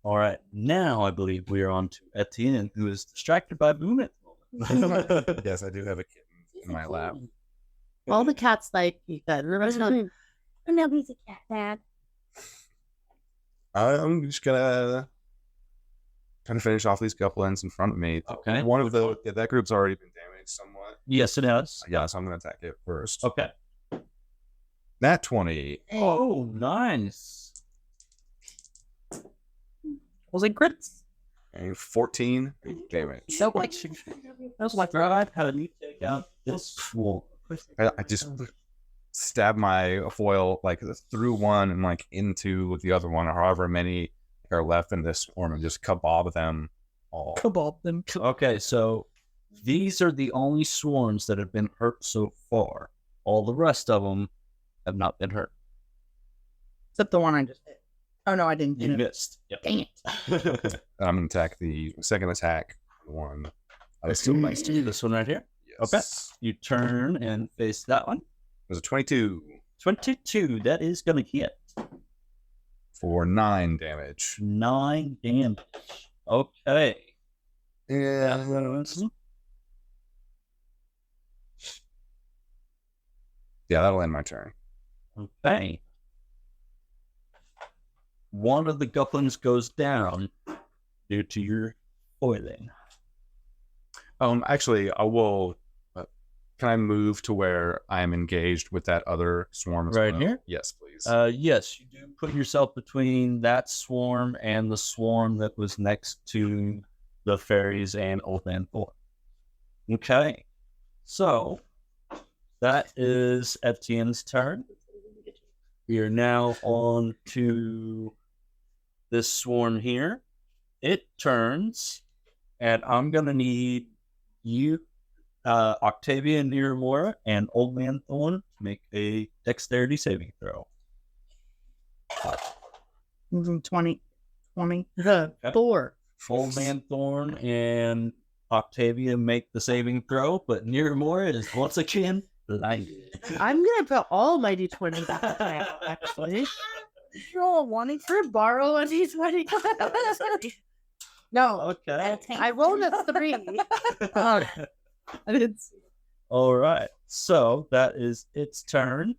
All right, now I believe we are on to Etienne, who is distracted by movement. Yes, I do have a kitten in my lap. All the cats like Ethan. The rest of them- No, he's a cat, Dad. I'm just gonna kind of finish off these goblins in front of me. Okay. One of that group's already been damaged somewhat. Yes, it has. Yeah, so I'm gonna attack it first. Okay. Nat 20. Oh, nice. Was it crits? And 14 damage. So like, I was like, right, how do you take out this fool? I just stab my foil like through one and like into the other one, or however many are left in this swarm, and just kabob them all. Kabob them. Okay, so these are the only swarms that have been hurt so far. All the rest of them have not been hurt. Except the one I just hit. Oh no, I didn't. You missed. Yep. Dang it. I'm gonna attack the second attack. One. Let's do this one right here. Yes. Okay. You turn and face that one. It was a 22 22. That is going to hit. for 9 damage. 9 damage. Okay. Yeah. Yeah, that'll end my turn. Okay. One of the goblins goes down due to your foiling. Actually, I will. Can I move to where I'm engaged with that other swarm as Right well? here? Yes, please. Yes, you do put yourself between that swarm and the swarm that was next to the fairies and Old Man Thorne. Okay. So, that is Etienne's turn. We are now on to this swarm here. It turns, and I'm going to need you, Octavia Nearmora, and Old Man Thorne to make a dexterity saving throw. 20. 4. Old Man Thorne and Octavia make the saving throw, but Nearmora is once again blinded. I'm gonna put all my d20 back now, actually. Roll one. For borrow a d20. No, Okay. I rolled a 3. I didn't see. All right. So that is its turn.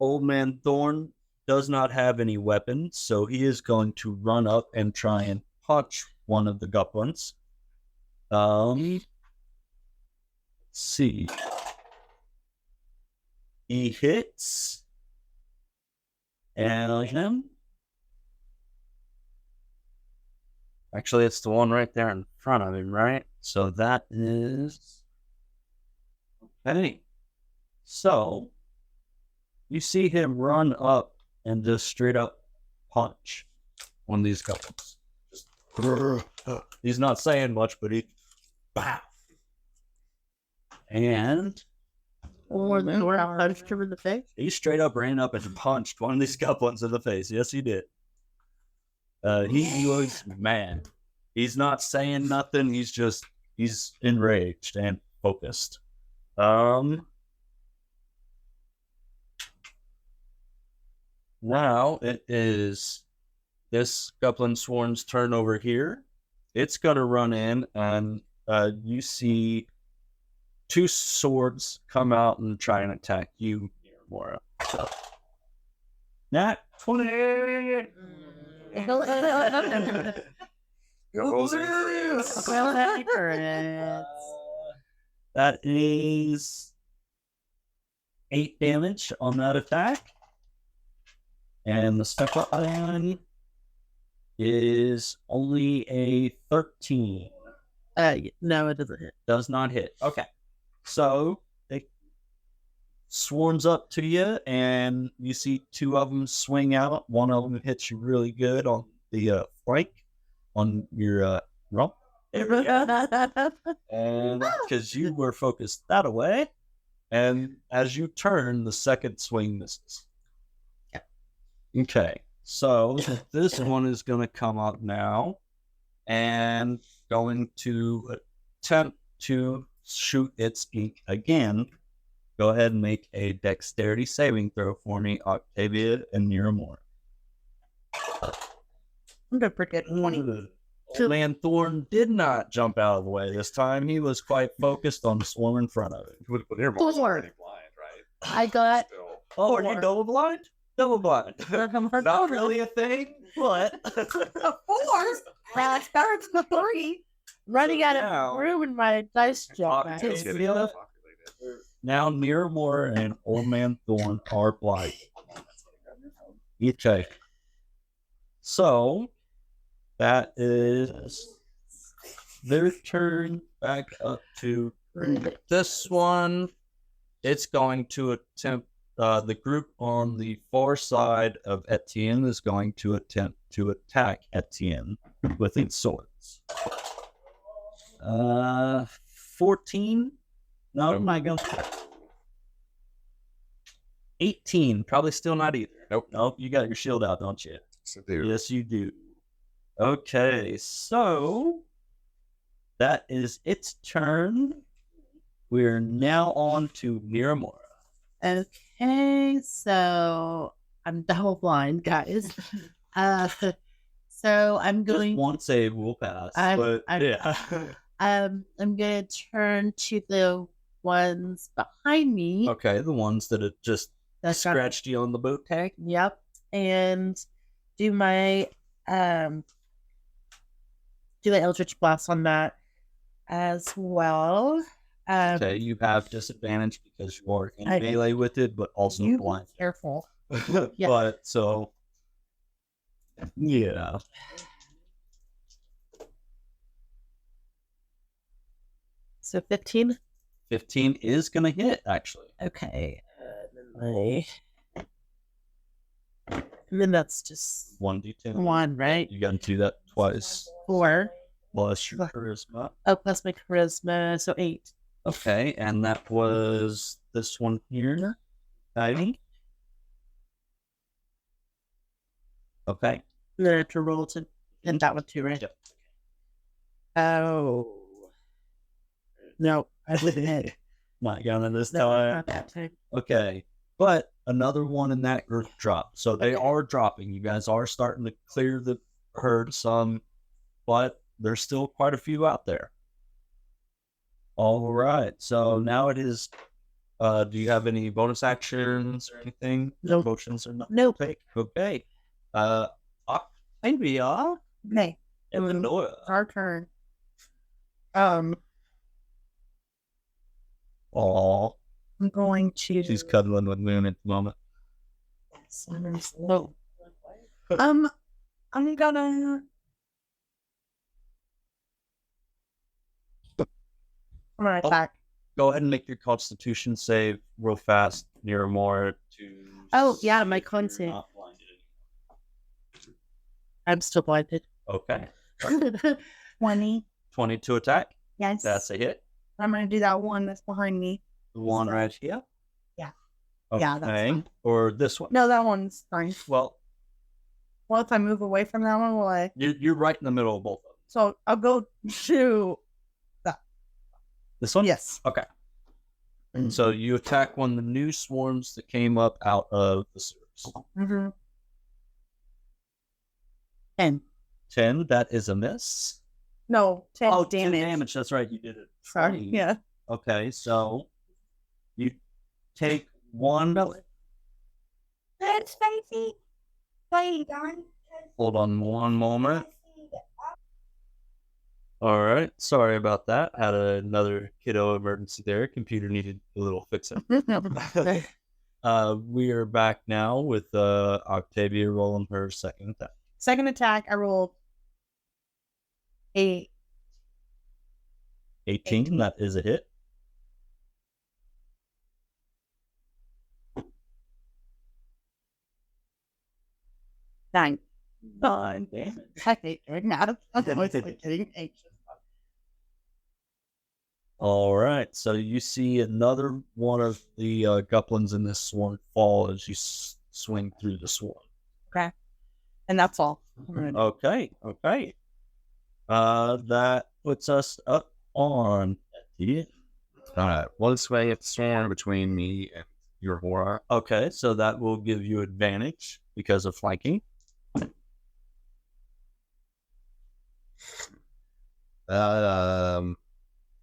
Old Man Thorne does not have any weapons, so he is going to run up and try and punch one of the goblins. Let's see. He hits. And him. Actually, it's the one right there in front of him, right? So that is... Okay. So, you see him run up and just straight up punch one of these goblins. He's not saying much, but he... Bah! And... Or punched him in the face. he straight up ran up and punched one of these goblins in the face. Yes, he did. He was mad. He's not saying nothing. He's enraged and focused. Now it is this goblin swarm's turn over here. It's gonna run in, and you see 2 swords come out and try and attack you, Mora. So, Nat 20. That is 8 damage on that attack. And the step up line is only a 13. No, it doesn't hit. Does not hit. Okay. So it swarms up to you, and you see 2 of them swing out. One of them hits you really good on the flank, on your rump. And because you were focused that way, and as you turn, the second swing misses. Okay, so this one is going to come up now and going to attempt to shoot its ink again, go ahead and make a dexterity saving throw for me, Octavia and Miramore. I'm gonna forget 20. Old man Thorne did not jump out of the way this time. He was quite focused on the swarm in front of it. You would put near more Four. blind, right? I got Still. Oh, Four. are you double blind? Double blind. Not really a thing, but A 4? Well, it's better than a 3. running out Now- of room in my dice jar. Okay. It's getting Yeah. populated. now Miramore and Old Man Thorne are blind. Okay. So that is their turn. Back up to this one. It's going to attempt. The group on the far side of Etienne is going to attempt to attack Etienne with its swords. 14. No, Nope. my God. 18. Probably still not either. Nope. You got your shield out, don't you? So, dude, Yes, you do. Okay, so that is its turn. We're now on to Miramora. Okay, so I'm double blind, guys. So I'm Just going. one save will pass. I'm- yeah. I'm gonna turn to the ones behind me. Okay, the ones that have just That's got- scratched you on the boat tag. Yep, and do my Eldritch Blast on that as well. Okay, you have disadvantage because you are in I- melee with it, but also You blind. be careful. Yeah. But so, yeah. So 15. 15 is going to hit, actually. Okay. And then that's just 1d10. one, right? You got to do that twice. 4. Plus your charisma. Oh, plus my charisma, so 8. Okay, and that was this one here. I think. Okay. And then I have to roll to and that one too, right? Yep. Oh. No, I didn't hit. Not gonna this No, time. not that time. Okay. But another one in that group dropped. So they are dropping. You guys are starting to clear the herd some, but there's still quite a few out there. All right. So now it is. Do you have any bonus actions or anything? Nope. Motions or not? Nope. Okay. Octavia Okay, and Lenora. our turn. Aw, I'm going to. she's cuddling with Moon at the moment. No. I'm gonna. I'm gonna attack. Go ahead and make your Constitution save real fast, near more to. Oh, yeah, my see if you're con save. not blinded. I'm still blinded. Okay. 20. 20 to attack. Yes. That's a hit. I'm gonna do that one that's behind me. The one right here. Yeah. Okay. Yeah, that's fine. Or this one. No, that one's fine. Well, Well, if I move away from that one, will I? you're right in the middle of both of them. So I'll go to. This one? Yes. Okay. And so you attack one of the new swarms that came up out of the sewers. Mm-hmm. 10. 10, that is a miss. No, 10 Oh, damage. 10 damage. That's right. You did it. Sorry. Yeah. Okay, so you take one. That's spicy. Wait, darn. Hold on one moment. All right. Sorry about that. Had another kiddo emergency there. Computer needed a little fixing. We are back now with Octavia rolling her second attack. Second attack, I rolled 8. 18, that is a hit. Nine. 9 damage. I hate doing that. I'm always getting anxious. All right. So you see another one of the guplins in this swarm fall as you swing through the swarm. Okay. And that's all. Okay. Okay. That puts us up on Yeah. All right. Well, this way it's sworn between me and your aura. Okay, so that will give you advantage because of flanking.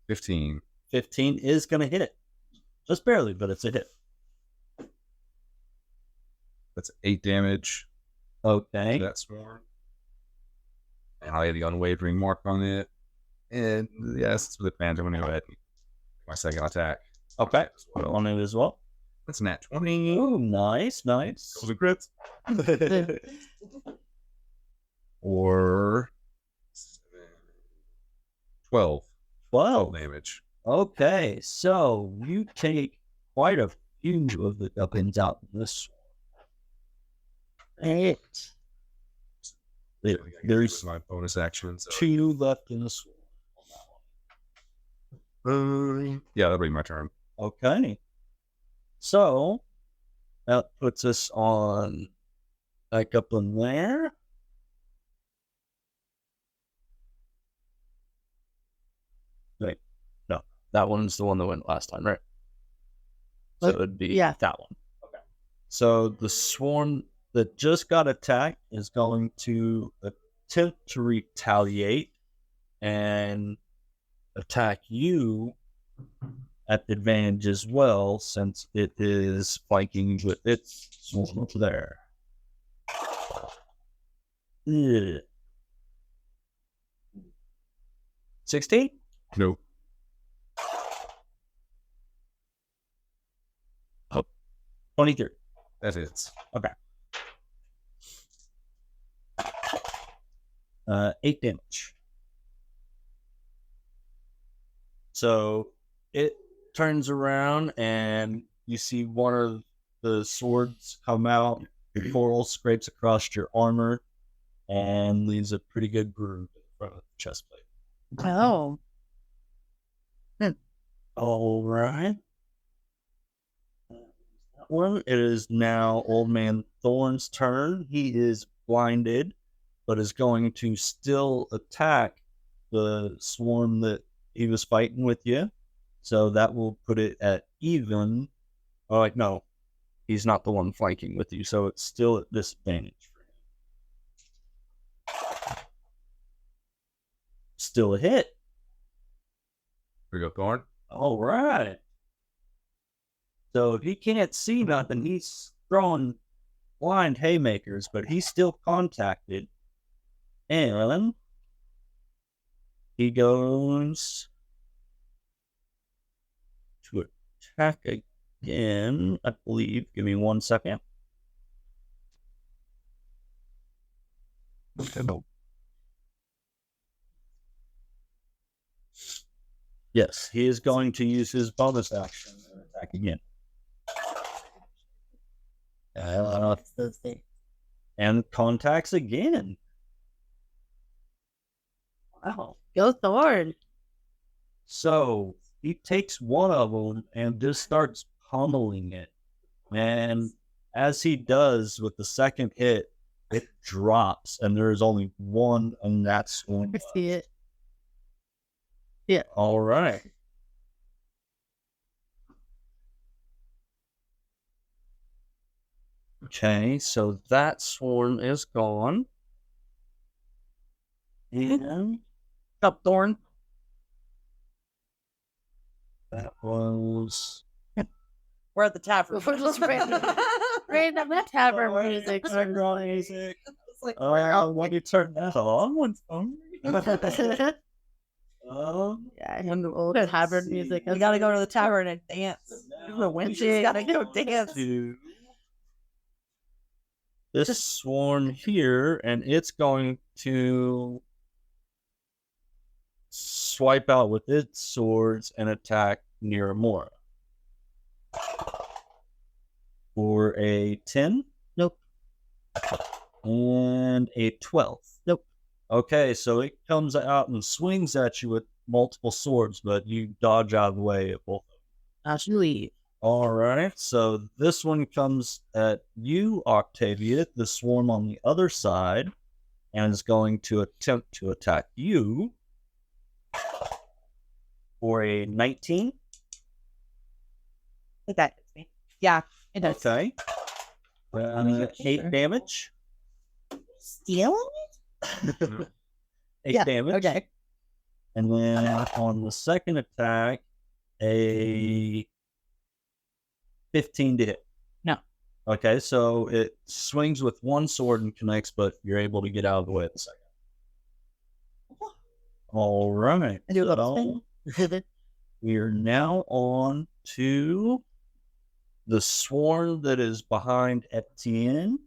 15. 15 is going to hit it. Just barely, but it's a hit. That's 8 damage. Okay. That's sworn. And I have the unwavering mark on it. And yes, it's with advantage. I'm going to go ahead and my second attack. Okay. Put it on it as well. That's nat 20. Oh, nice. Those are crits. Or 12. 12 damage. Okay, so you take quite a few of the weapons out in this one. Right. There's my bonus action. So. 2 left in this one. Yeah, that'll be my turn. Okay. So that puts us on back up in there. Wait, no, that one's the one that went last time, right? So it would be that one. Okay. So the swarm that just got attacked is going to attempt to retaliate and attack you at advantage as well, since it is fighting with its swarm there. Ugh. 16? Nope. 23. That is. Okay. 8 damage. So it turns around and you see one of the swords come out. Your coral scrapes across your armor and leaves a pretty good groove in front of the chest plate. Oh. All right. That one. It is now Old Man Thorne's turn. He is blinded, but is going to still attack the swarm that he was fighting with you. So that will put it at even. Oh, like, no, he's not the one flanking with you. So it's still at disadvantage for him. Still a hit. Here we go, Thorne. All right. So if he can't see nothing, he's throwing blind haymakers, but he's still contacted. And he goes to attack again, I believe. Give me 1 second. Yes, he is going to use his bonus action and attack again. And contacts again. Wow. Go Thorne. So he takes one of them and just starts pummeling it. And as he does with the second hit, it drops, and there's only one, and that's one. I see it. Yeah. All right. Okay, so that swarm is gone. And up, Thorne. That was We're at the tavern. We're just random tavern music. music. When you turn that on, Yeah, and the old tavern music. We gotta go to the tavern and dance. The wenches gotta go dance. This swarm here, and it's going to swipe out with its swords and attack Niramura. For a 10? Nope. And a 12? Nope. Okay, so it comes out and swings at you with multiple swords, but you dodge out of the way of both. Actually, All right, so this one comes at you, Octavia, the swarm on the other side, and is going to attempt to attack you. for a 19. I think that hits me. Yeah, it does. Okay. 8 damage. Stealing? 8 damage. Okay. And then on the second attack, a 15 to hit. No. Okay, so it swings with one sword and connects, but you're able to get out of the way at the second. All right. I do a little So we are now on to the swarm that is behind Etienne.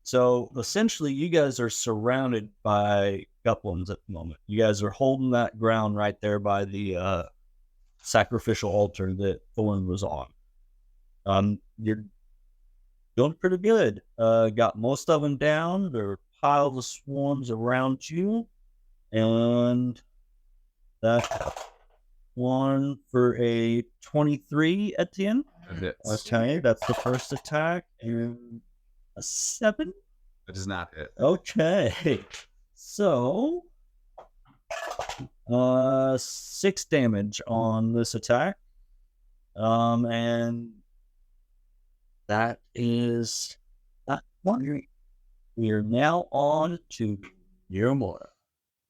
So essentially, you guys are surrounded by goblins at the moment. You guys are holding that ground right there by the sacrificial altar that Thorne was on. You're doing pretty good. Got most of them down. There are piles of swarms around you. And that one for a 23, Etienne. Okay, that's the first attack. And a 7. It does not hit. Okay. So 6 damage on this attack. And that is that one. We are now on to Yermora.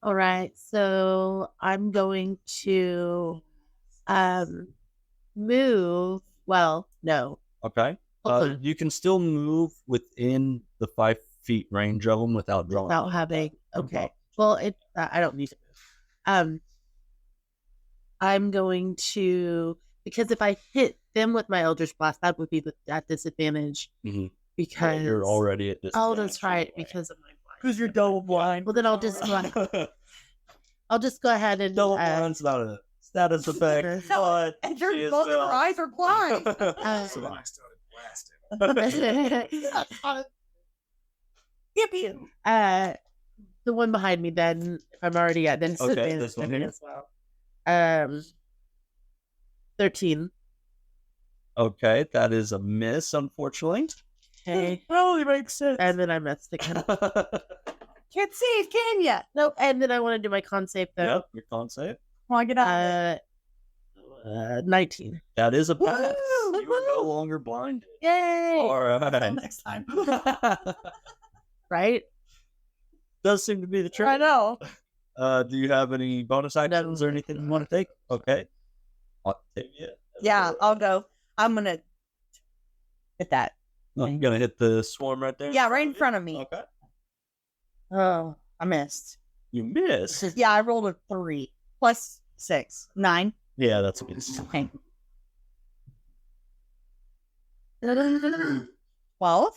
All right, so I'm going to move. Well, no. Okay. Okay. You can still move within the 5 feet range of them without drawing. Without having. Okay. Well, I don't need to move. I'm going to, because if I hit them with my Eldritch Blast, that would be at disadvantage. Mhm. Because You're already at this. Oh, that's right. Because of my blind. Because you're double blind. Well, then I'll just go ahead and Double blind's not a status effect. But And she is both of still- your eyes are blind. So then I started blasting. Yippee. The one behind me. Then if I'm already at then Okay, this one here. as well. 13. Okay, that is a miss, unfortunately. Okay. Probably makes sense. And then I missed again. Can't see, can ya? Nope. And then I want to do my con save though. Yep, your con save. Come on, get out. 19. That is a pass. Woo! You are no longer blinded. Yay! All right. Next time. Right? Does seem to be the I trick. know. Do you have any bonus actions or anything you want to take? Okay. Octavia. Yeah, I'll go. I'm gonna hit that. Oh, you're gonna hit the swarm right there? Yeah, right in front of me. Okay. Oh, I missed. You miss. Yeah, I rolled a 3 plus 6, 9. Yeah, that's a miss. Okay. 12.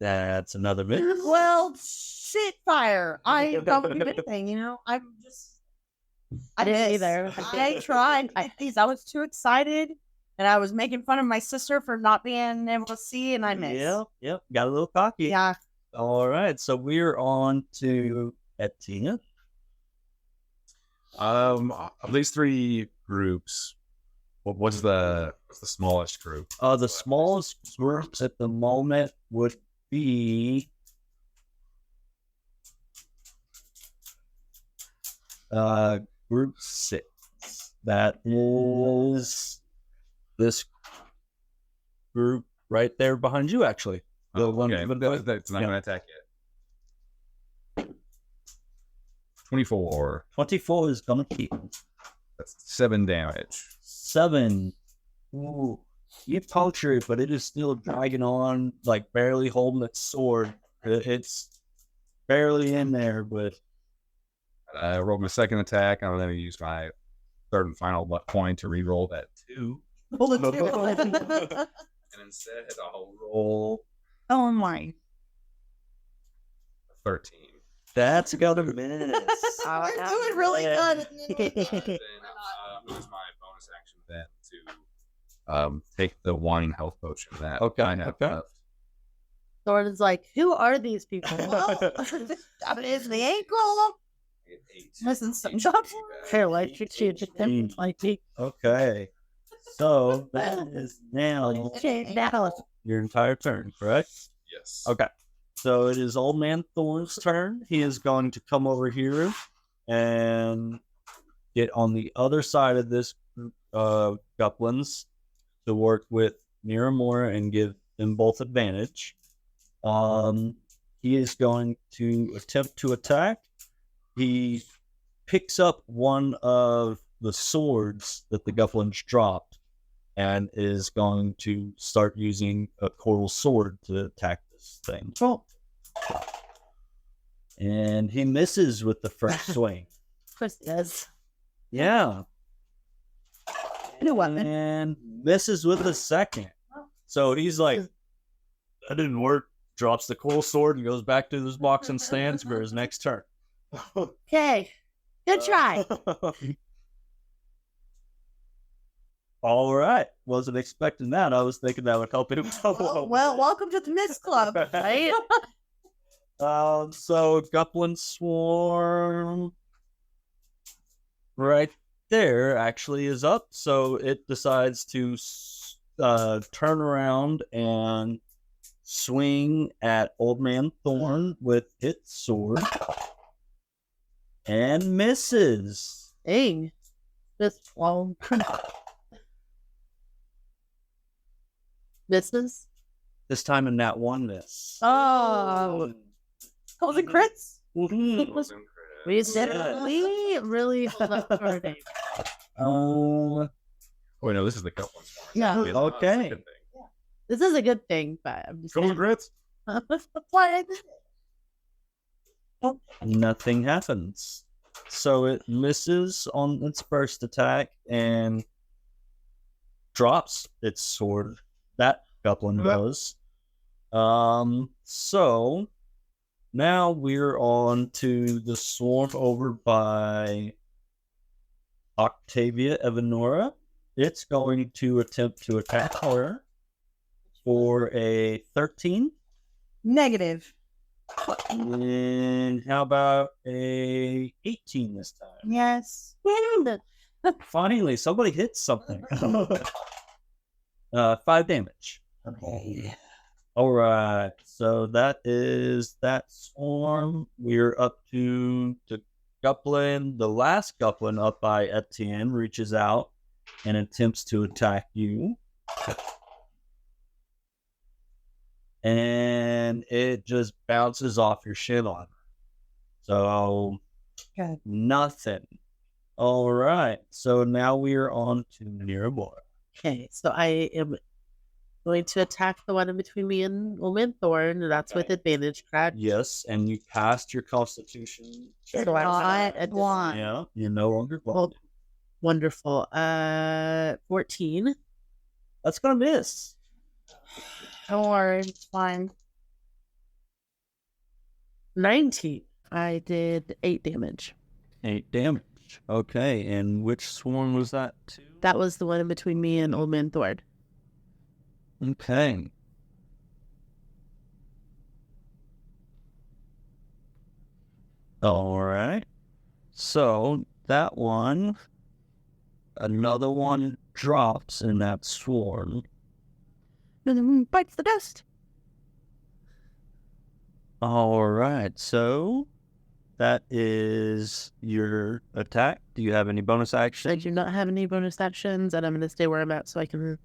That's another miss. Well, shit, fire. I don't do anything, you know. I'm just. I didn't missed. either. I tried. I was too excited, and I was making fun of my sister for not being able to see, and I missed. Yep. Got a little cocky. Yeah. All right, so we're on to Etienne. Of these 3 groups, what's the smallest group? The smallest groups at the moment would be group 6. That is this group right there behind you, actually. The one Okay, but that's not Yeah. going to attack yet. 24. 24 is gonna keep That's 7 damage. 7. Ooh, you puncture it, but it is still dragging on, like barely holding its sword. It's barely in there, but I rolled my second attack. I'm going to use my third and final luck point to re-roll that 2. And instead, I'll roll Oh my. 13. that's gonna miss. We're doing really good. Then use my bonus action then to take the wine health potion that Okay, I have okay. left. Thorne is like, who are these people? That is the ankle. Get 8. Listen, some HP jobs. back. Hair electric shoot at them. Like, Okay, so that is now your entire turn, correct? Yes. Okay, so it is Old Man Thorne's turn. He is going to come over here and get on the other side of this Guplins to work with Miramora and give them both advantage. He is going to attempt to attack. He picks up one of the swords that the Guplins dropped and is going to start using a coral sword to attack this thing. Oh. And he misses with the first swing. Of course it does. Yeah. And misses with the second. So he's like, that didn't work. Drops the coral sword and goes back to his box and stands for his next turn. Okay. Good try. All right. Wasn't expecting that. I was thinking that would help him. Well, welcome to the Mist Club, right? So Guplin Swarm right there actually is up. So it decides to turn around and swing at Old Man Thorne with its sword and misses. Dang. Just long. Misses? This time in that one miss. Oh. Was it crits? Mhm. We really felt our name. Oh no, this is the cup one. Yeah. Okay. This is a good thing, but I'm just Golden grits. What? Nothing happens. So it misses on its first attack and drops its sword. That Guplin does. So now we're on to the swarm over by Octavia Evanora. It's going to attempt to attack her for a 13. Negative. And how about a 18 this time? Yes. Finally, somebody hits something. 5 damage. Okay. All right. So that is that swarm. We're up to Guplin. The last Guplin up by Etienne reaches out and attempts to attack you. And it just bounces off your shin on. So Good. nothing. All right. So now we are on to Miramora. Okay, so I am going to attack the one in between me and Old Man Thorne, and that's with advantage, correct? Yes, and you passed your Constitution. So I got one. Yeah, you're no longer Well, blinded. wonderful. 14. That's gonna miss. Don't worry, it's fine. 19. I did 8 damage. 8 damage. Okay, and which swarm was that to? That was the one in between me and Old Man Thorne. Okay. All right. So that one, another one drops in that swarm. And then bites the dust. All right. So that is your attack. Do you have any bonus I action? do not have any bonus actions, and I'm going to stay where I'm at so I can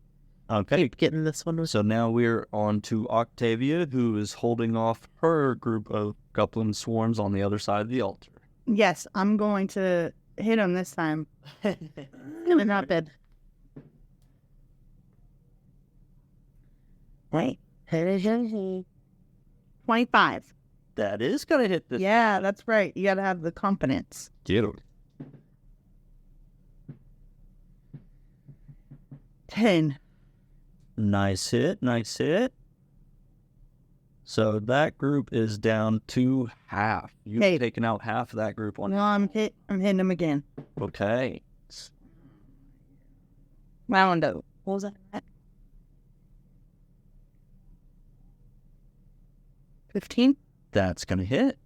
Okay. keep getting this one. So now we're on to Octavia, who is holding off her group of Guplin swarms on the other side of the altar. Yes, I'm going to hit him this time. Gonna not bad. Wait. 25. That is going to hit this. Yeah, that's right. You got to have the confidence. Get him. 10. Nice hit. Nice hit. So that group is down to half. You've Hey. taken out half of that group on. No, I'm hitting him again. Okay. Round up. What was that? 15? That's going to hit.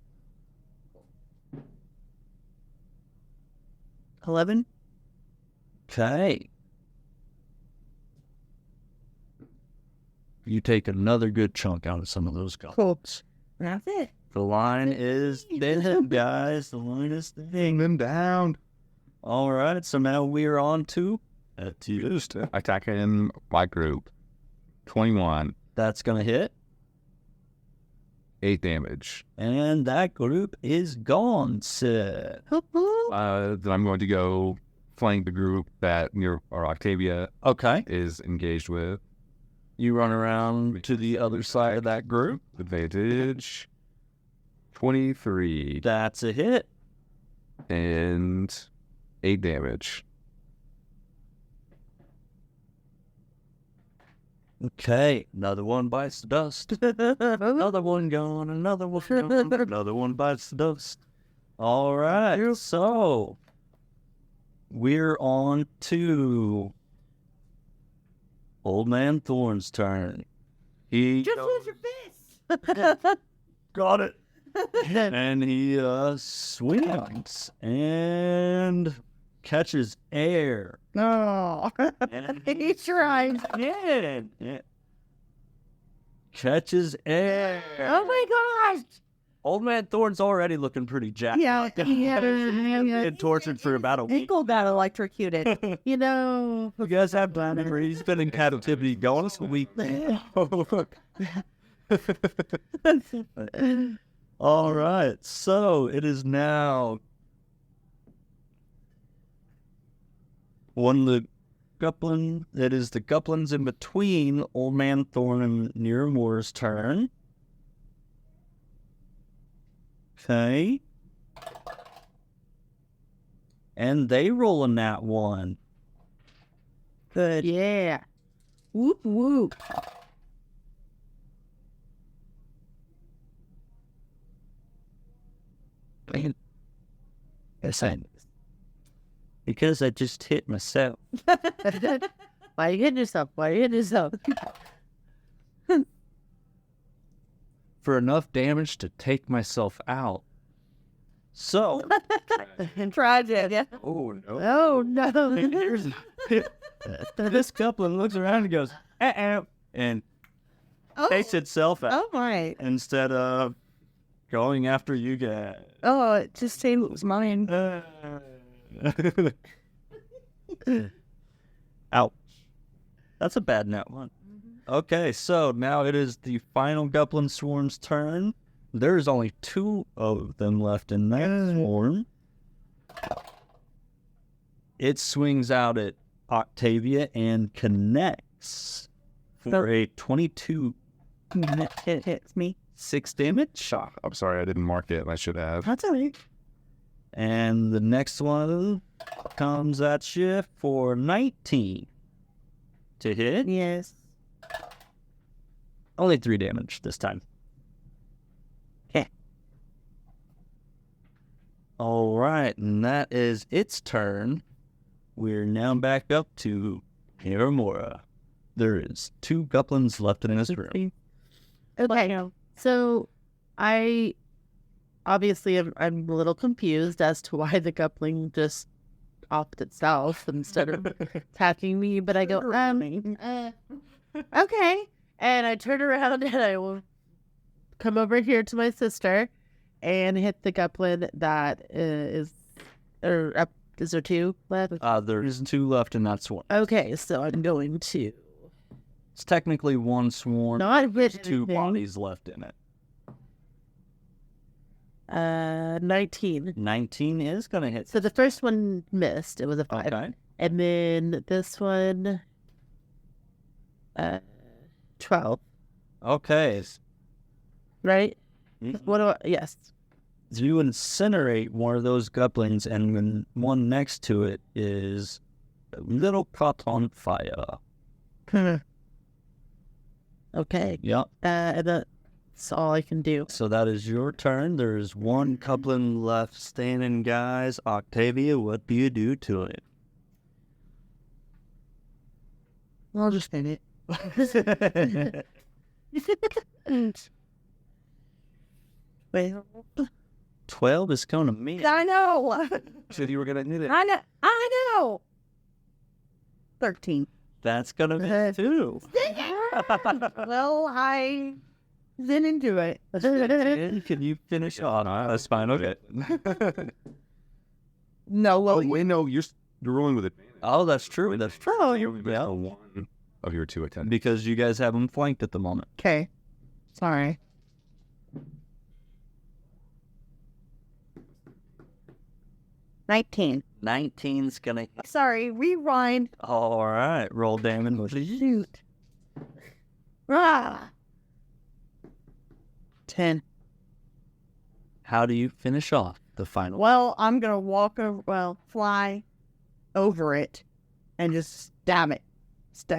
11? Okay. You take another good chunk out of some of those guns. Cool. That's it. The line is thin, guys. The line is thin. Them down. All right. So now we are on to That's used. Attacking my group. 21. That's gonna hit. 8 damage. And that group is gone, sir. Then I'm going to go flank the group that Octavia Okay. is engaged with. You run around to the other side of that group. Advantage. 23. That's a hit. And 8 damage. Okay. Another one bites the dust. Another one gone. Another one gone. Another one bites the dust. All right. So we're on to Old Man Thorne's turn. He Just goes- lose your face. got it. And he swings and catches air. No. And He tried. yeah. Catches air. Oh my gosh. Old Man Thorne's already looking pretty jacked. Yeah. Been tortured for about a week. Ankle got electrocuted. You know, You guys have to remember, he's been in captivity going a week. All right, so it is now the Guplin. It is the Guplins in between Old Man Thorne and Nearmore's turn. Okay. And they roll a nat 1. Good. yeah. Whoop whoop. Because I just hit myself. Why are you hitting yourself? Why are you hitting yourself? For enough damage to take myself out. So, Tragic. Yeah. oh no. Oh no. Here's this Guplin looks around and goes, and Oh. takes itself out Oh my. instead of going after you guys. Oh, it just seemed it was mine. Ouch. That's a bad nat 1. Okay, so now it is the final Guplin swarm's turn. There's only 2 of them left in that swarm. It swings out at Octavia and connects for a 22 It hits me. 6 damage. I'm sorry, I didn't mark it. I should have. That's all right. And the next one comes at you for 19 to hit. Yes. Only 3 damage this time. Okay. All right, and that is its turn. We're now back up to Paramora. There is 2 Guplins left in this room. Okay. So I obviously I'm a little confused as to why the Gupling just offed itself instead of attacking me, but I go, okay. And I turn around and I will come over here to my sister and hit the Guplin that is there 2 left? There's 2 left in that swarm. Okay, so I'm going to It's technically 1 swarm. not There's hit 2 anything. bodies left in it. 19. 19 is going to hit. So the first one missed. It was a 5. Okay. And then this one, 12, Okay. right? Mhm. What do I, yes. You incinerate one of those Guplins, and then one next to it is a little caught on fire. Okay. Yep. And that's all I can do. So that is your turn. There's 1 Guplin left standing, guys. Octavia, what do you do to it? I'll just hit it. 12 is coming to me. I know. Said you were gonna hit it. I know. 13. That's gonna be 2. Well, I didn't do it. Can you finish off? That's fine. Okay. No, well, Oh wait, no, you're rolling with advantage. Oh, that's true. That's true. Oh, Yeah. One of your two attendants. Because you guys have them flanked at the moment. okay. Sorry. 19. 19's gonna. Sorry, rewind. All right. Roll damage. Shoot. Ah. 10. How do you finish off the final? Well, I'm gonna fly over it and just stab it.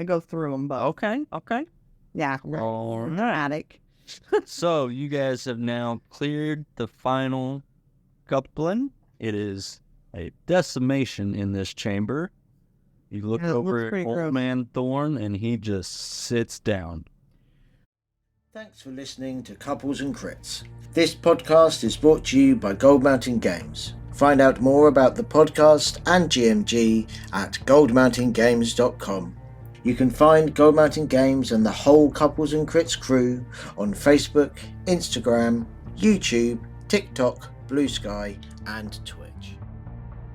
Go through them both. Okay. Okay. Yeah. All right. Dramatic. So you guys have now cleared the final coupling. It is a decimation in this chamber. You look Yeah, it looks over at pretty old gross. man Thorne, and he just sits down. Thanks for listening to Couples and Crits. This podcast is brought to you by Gold Mountain Games. Find out more about the podcast and GMG at goldmountaingames.com. You can find Gold Mountain Games and the whole Couples and Crits crew on Facebook, Instagram, YouTube, TikTok, Blue Sky, and Twitter.